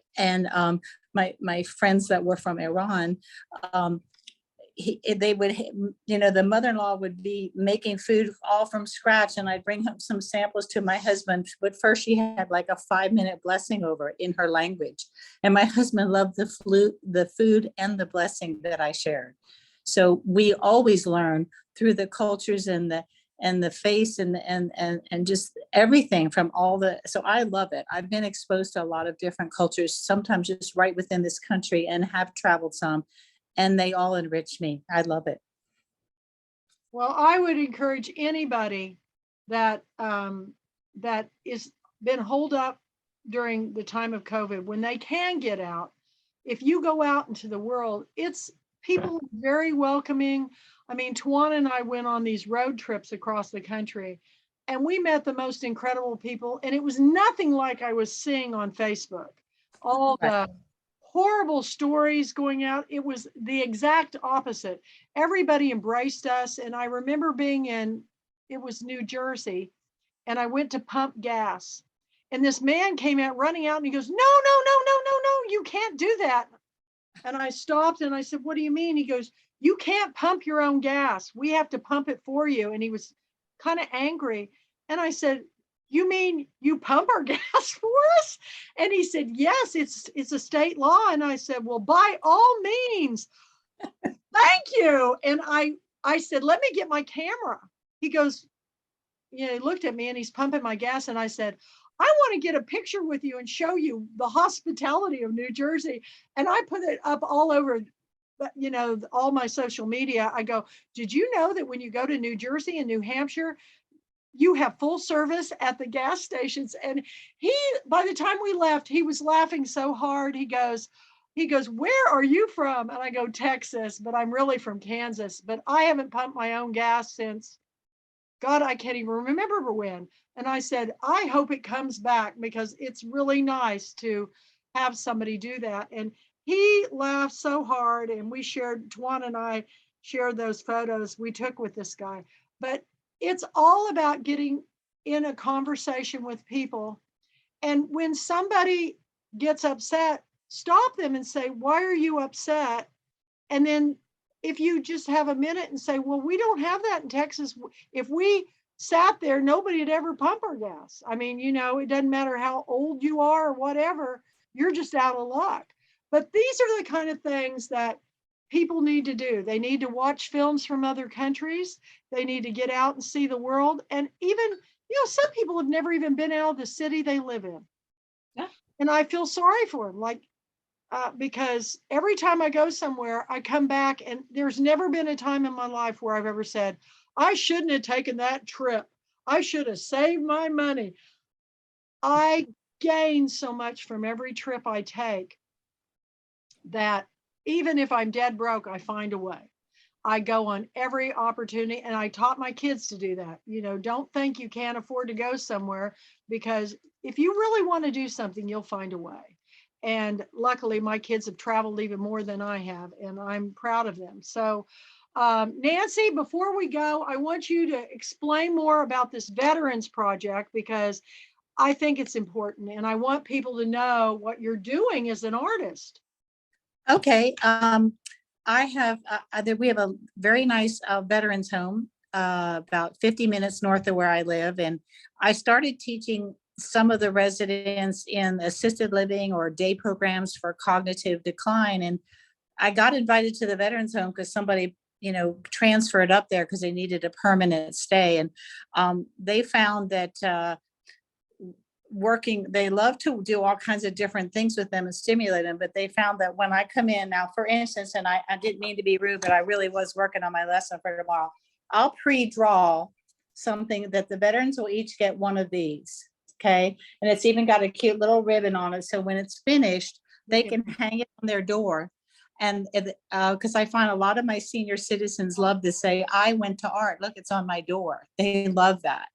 my friends that were from Iran, they would, the mother-in-law would be making food all from scratch, and I'd bring home some samples to my husband. But first she had like a 5-minute blessing over it in her language. And my husband loved the food and the blessing that I shared. So we always learn through the cultures and the face and just everything from so I love it. I've been exposed to a lot of different cultures, sometimes just right within this country, and have traveled some. And they all enrich me. I love it. Well, I would encourage anybody that is been holed up during the time of COVID, when they can get out, if you go out into the world, people are very welcoming. I mean, Tawana and I went on these road trips across the country, and we met the most incredible people. And it was nothing like I was seeing on Facebook. All the horrible stories going out. It was the exact opposite. Everybody embraced us. And I remember being it was New Jersey, and I went to pump gas. And this man came out running out and he goes, no, you can't do that. And I stopped and I said, what do you mean? He goes, you can't pump your own gas. We have to pump it for you. And he was kind of angry. And I said, you mean you pump our gas for us? And he said, yes, it's a state law. And I said, well, by all means, thank you. And I said, let me get my camera. He goes, he looked at me and he's pumping my gas. And I said, I want to get a picture with you and show you the hospitality of New Jersey. And I put it up all over, all my social media. I go, did you know that when you go to New Jersey and New Hampshire, you have full service at the gas stations? And by the time we left, he was laughing so hard. He goes, where are you from? And I go, Texas, but I'm really from Kansas. But I haven't pumped my own gas since, God, I can't even remember when. And I said, I hope it comes back, because it's really nice to have somebody do that. And he laughed so hard, and Tawana and I shared those photos we took with this guy. But it's all about getting in a conversation with people. And when somebody gets upset, stop them and say, why are you upset? And then if you just have a minute and say, well, we don't have that in Texas. If we sat there, nobody would ever pump our gas. I mean, it doesn't matter how old you are or whatever, you're just out of luck. But these are the kind of things that people need to do. They need to watch films from other countries. They need to get out and see the world. And even, some people have never even been out of the city they live in. Yeah. And I feel sorry for them, because every time I go somewhere, I come back, and there's never been a time in my life where I've ever said, I shouldn't have taken that trip. I should have saved my money. I gain so much from every trip I take that even if I'm dead broke, I find a way. I go on every opportunity, and I taught my kids to do that. Don't think you can't afford to go somewhere, because if you really want to do something, you'll find a way. And luckily, my kids have traveled even more than I have, and I'm proud of them. So, Nancy, before we go, I want you to explain more about this Veterans Project, because I think it's important, and I want people to know what you're doing as an artist. Okay. We have a very nice veterans home about 50 minutes north of where I live. And I started teaching some of the residents in assisted living or day programs for cognitive decline. And I got invited to the veterans home because somebody, transferred up there because they needed a permanent stay. And they found that they love to do all kinds of different things with them and stimulate them, but they found that when I come in now, for instance, and I didn't mean to be rude, but I really was working on my lesson for tomorrow, I'll pre-draw something that the veterans will each get one of these. Okay. And it's even got a cute little ribbon on it. So when it's finished, they can hang it on their door. And because I find a lot of my senior citizens love to say, I went to art. Look, it's on my door. They love that.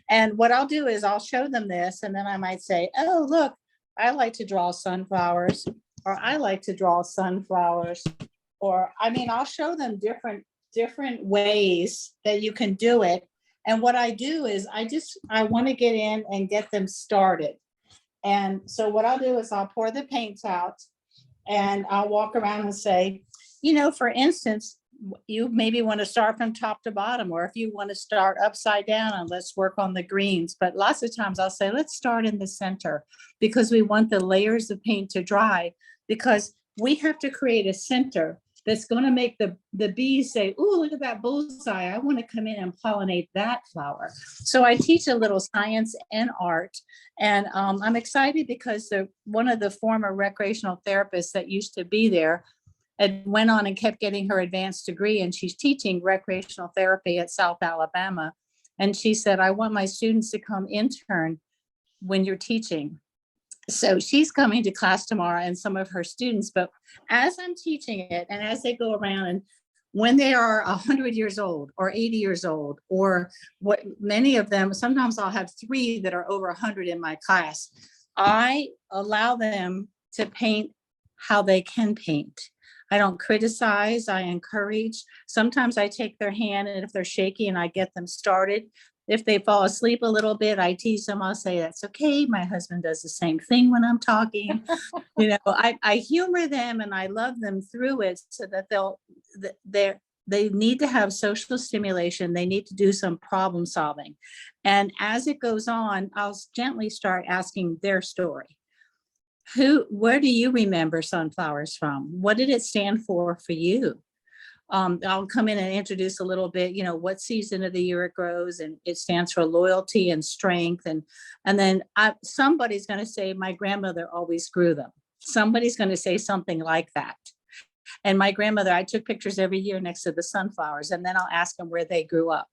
And what I'll do is I'll show them this, and then I might say, oh, look, I like to draw sunflowers, or I like to draw sunflowers, or I'll show them different ways that you can do it. And what I do is I want to get in and get them started. And so what I'll do is I'll pour the paints out, and I'll walk around and say, for instance, you maybe want to start from top to bottom, or if you want to start upside down, and let's work on the greens. But lots of times I'll say, let's start in the center, because we want the layers of paint to dry, because we have to create a center that's going to make the bees say, oh, look at that bullseye. I want to come in and pollinate that flower. So I teach a little science and art. And I'm excited because one of the former recreational therapists that used to be there and went on and kept getting her advanced degree, and she's teaching recreational therapy at South Alabama. And she said, I want my students to come intern when you're teaching. So she's coming to class tomorrow, and some of her students, but as I'm teaching it and as they go around, and when they are 100 years old or 80 years old, or what many of them, sometimes I'll have 3 that are over 100 in my class, I allow them to paint how they can paint. I don't criticize, I encourage. Sometimes I take their hand, and if they're shaky, and I get them started. If they fall asleep a little bit, I tease them. I'll say, that's okay. My husband does the same thing when I'm talking. I humor them, and I love them through it, so that they need to have social stimulation. They need to do some problem solving. And as it goes on, I'll gently start asking their story. Where do you remember sunflowers from? What did it stand for you? I'll come in and introduce a little bit, what season of the year it grows, and it stands for loyalty and strength. And then somebody's going to say, my grandmother always grew them. Somebody's going to say something like that. And my grandmother, I took pictures every year next to the sunflowers, and then I'll ask them where they grew up.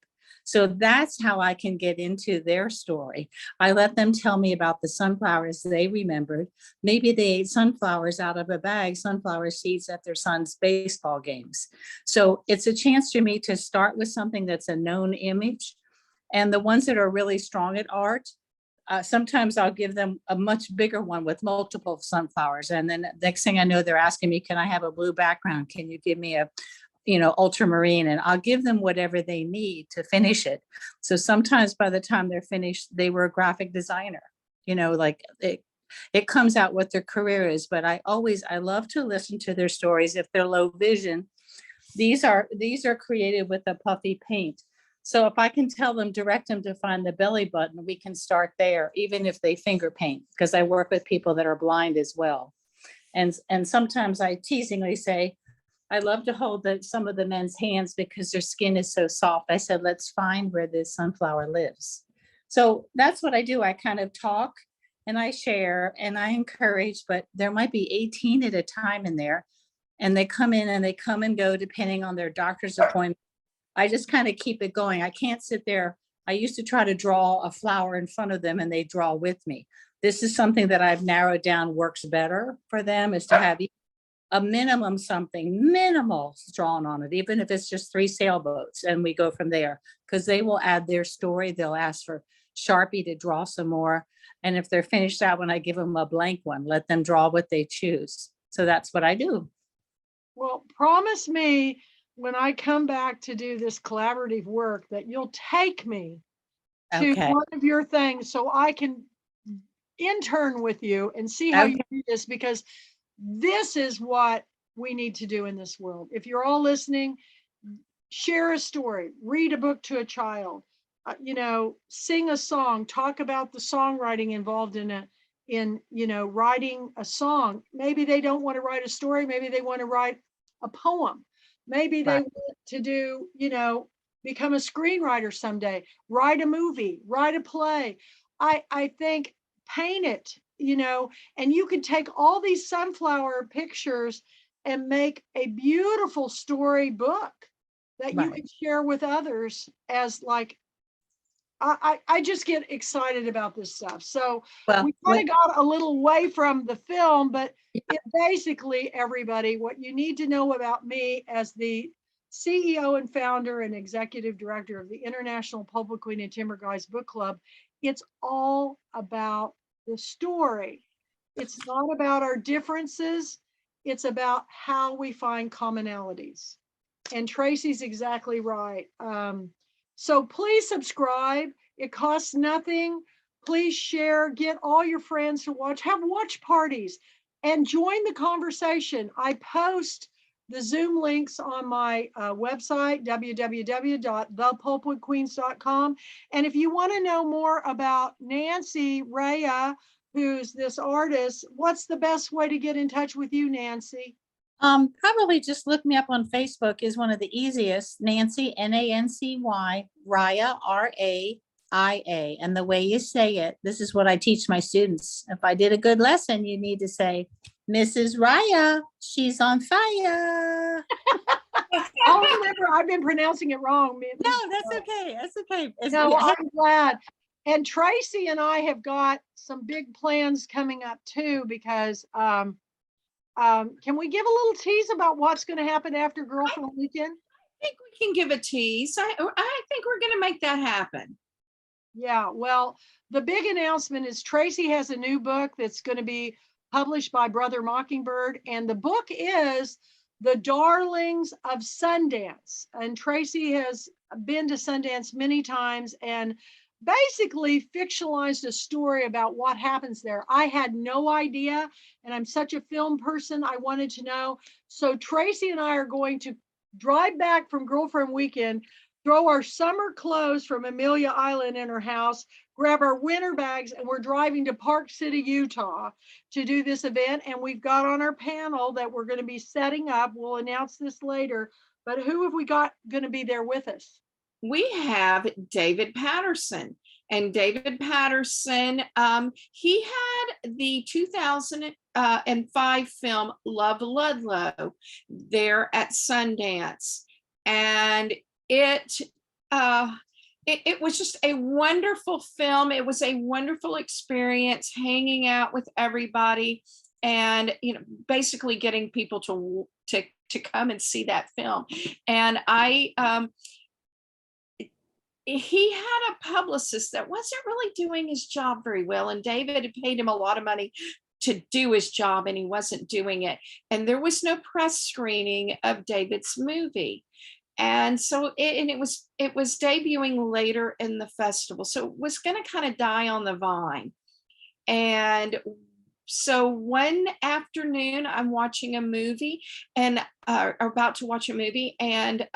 So that's how I can get into their story. I let them tell me about the sunflowers they remembered. Maybe they ate sunflowers out of a bag, sunflower seeds at their son's baseball games. So it's a chance for me to start with something that's a known image. And the ones that are really strong at art, sometimes I'll give them a much bigger one with multiple sunflowers. And then next thing I know, they're asking me, can I have a blue background? Can you give me a ultramarine? And I'll give them whatever they need to finish it. So sometimes by the time they're finished, they were a graphic designer, it comes out what their career is. But I love to listen to their stories. If they're low vision, these are created with a puffy paint. So if I can direct them to find the belly button, we can start there, even if they finger paint, because I work with people that are blind as well. And sometimes I teasingly say, I love to hold some of the men's hands because their skin is so soft. I said, let's find where this sunflower lives. So that's what I do. I kind of talk and I share and I encourage, but there might be 18 at a time in there. And they come in and they come and go depending on their doctor's appointment. I just kind of keep it going. I can't sit there. I used to try to draw a flower in front of them and they draw with me. This is something that I've narrowed down works better for them, is to have a minimum, something minimal drawn on it, even if it's just 3 sailboats, and we go from there, because they will add their story. They'll ask for Sharpie to draw some more. And if they're finished that one, I give them a blank one, let them draw what they choose. So that's what I do. Well, promise me when I come back to do this collaborative work that you'll take me to Okay. one of your things so I can intern with you and see how you do this, because this is what we need to do in this world. If you're all listening, share a story, read a book to a child, sing a song, talk about the songwriting involved in writing a song. Maybe they don't want to write a story. Maybe they want to write a poem. Maybe they want to do, become a screenwriter someday, write a movie, write a play. I think paint it, and you can take all these sunflower pictures and make a beautiful story book that you can share with others as like, I just get excited about this stuff. So we kind of got a little away from the film, but it basically, everybody, what you need to know about me as the CEO and founder and executive director of the International Pulpwood Queen and Timber Guys Book Club, it's all about the story. It's not about our differences. It's about how we find commonalities. And Tracy's exactly right. So please subscribe. It costs nothing. Please share, get all your friends to watch, have watch parties, and join the conversation. I post the Zoom links on my website, www.thepulpwoodqueens.com. And if you want to know more about Nancy Raia, who's this artist, what's the best way to get in touch with you, Nancy? Probably just look me up on Facebook is one of the easiest. Nancy, Nancy, Raia, Raia. And the way you say it, this is what I teach my students. If I did a good lesson, you need to say, Mrs. Raia, she's on fire. I'll remember, I've been pronouncing it wrong. No, that's okay. That's okay. No, I'm glad. And Tracy and I have got some big plans coming up too, because can we give a little tease about what's going to happen after Girlfriend Weekend? I think we can give a tease. I think we're going to make that happen. Yeah, well, the big announcement is Tracy has a new book that's going to be published by Brother Mockingbird, and the book is The Darlings of Sundance. And Tracy has been to Sundance many times and basically fictionalized a story about what happens there. I had no idea, and I'm such a film person, I wanted to know. So Tracy and I are going to drive back from Girlfriend Weekend, throw our summer clothes from Amelia Island in her house, grab our winter bags, and we're driving to Park City, Utah to do this event. And we've got on our panel that we're going to be setting up. We'll announce this later, but who have we got going to be there with us? We have David Patterson. And David Patterson, he had the 2005 film Love Ludlow there at Sundance. And it was just a wonderful film. It was a wonderful experience hanging out with everybody and, basically getting people to come and see that film. And he had a publicist that wasn't really doing his job very well, and David had paid him a lot of money to do his job, and he wasn't doing it. And there was no press screening of David's movie. And so it was debuting later in the festival. So it was going to kind of die on the vine. And so one afternoon I'm watching a movie and about to watch a movie, and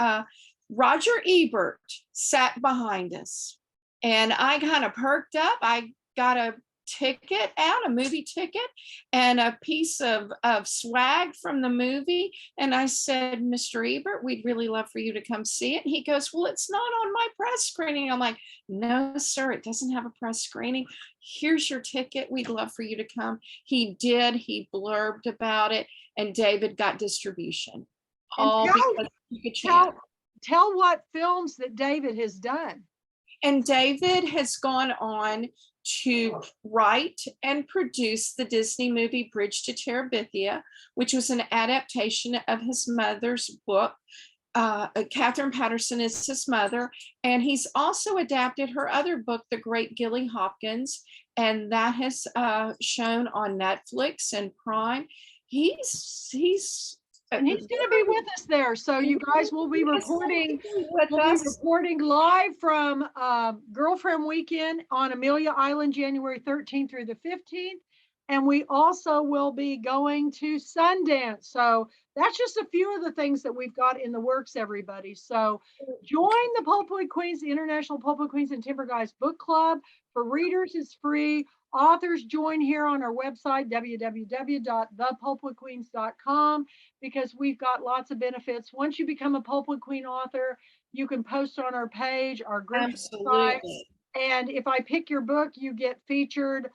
Roger Ebert sat behind us, and I kind of perked up. I got a ticket out, a movie ticket, and a piece of swag from the movie. And I said, Mr. Ebert, we'd really love for you to come see it. And he goes, well, it's not on my press screening. I'm like, no, sir, it doesn't have a press screening. Here's your ticket. We'd love for you to come. He did. He blurbed about it, and David got distribution. All because he could chant. Tell what films that David has done. And David has gone on to write and produce the Disney movie Bridge to Terabithia, which was an adaptation of his mother's book. Catherine Patterson is his mother, and he's also adapted her other book, The Great Gilly Hopkins, and that has shown on Netflix and Prime. He's And he's going to be with us there. So you guys will be reporting live from Girlfriend Weekend on Amelia Island, January 13th through the 15th. And we also will be going to Sundance. So that's just a few of the things that we've got in the works, everybody. So join the Pulpwood Queens, the International Pulpwood Queens and Timber Guys Book Club. For readers, it's free. Authors join here on our website, www.thepulpwoodqueens.com, because we've got lots of benefits. Once you become a Pulpwood Queen author, you can post on our page, our group site. And if I pick your book, you get featured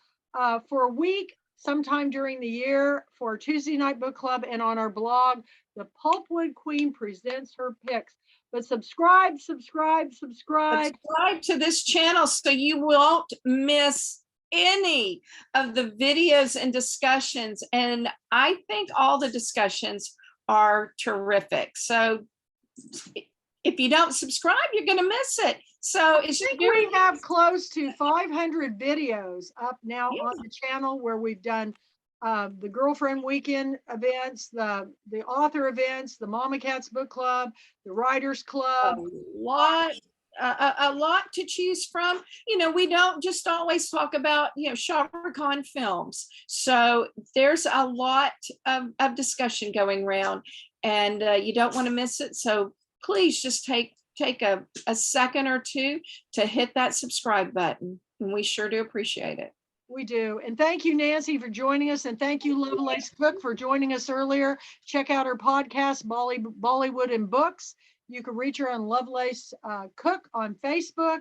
for a week, sometime during the year, for Tuesday Night Book Club, and on our blog, The Pulpwood Queen Presents Her Picks. But subscribe to this channel so you won't miss any of the videos and discussions. And I think all the discussions are terrific. So if you don't subscribe, you're going to miss it. So we have close to 500 videos up now on the channel, where we've done the Girlfriend Weekend events, the author events, the Mama Cats Book Club, the Writers Club. A lot to choose from. You know, we don't just always talk about, Shah Rukh Khan films. So there's a lot of discussion going around, and you don't want to miss it. So please just take a second or two to hit that subscribe button. And we sure do appreciate it. We do. And thank you, Nancy, for joining us. And thank you, Lovelace Cook, for joining us earlier. Check out her podcast, Bollywood and Books. You can reach her on Lovelace Cook on Facebook.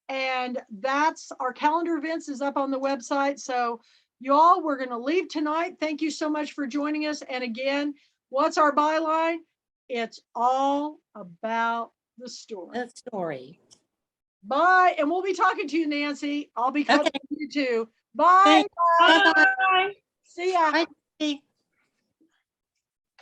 And that's our calendar events is up on the website. So y'all, we're going to leave tonight. Thank you so much for joining us. And again, what's our byline? It's all about the story. The story. Bye. And we'll be talking to you, Nancy. I'll be talking to you too. Bye. Bye. See ya. Bye.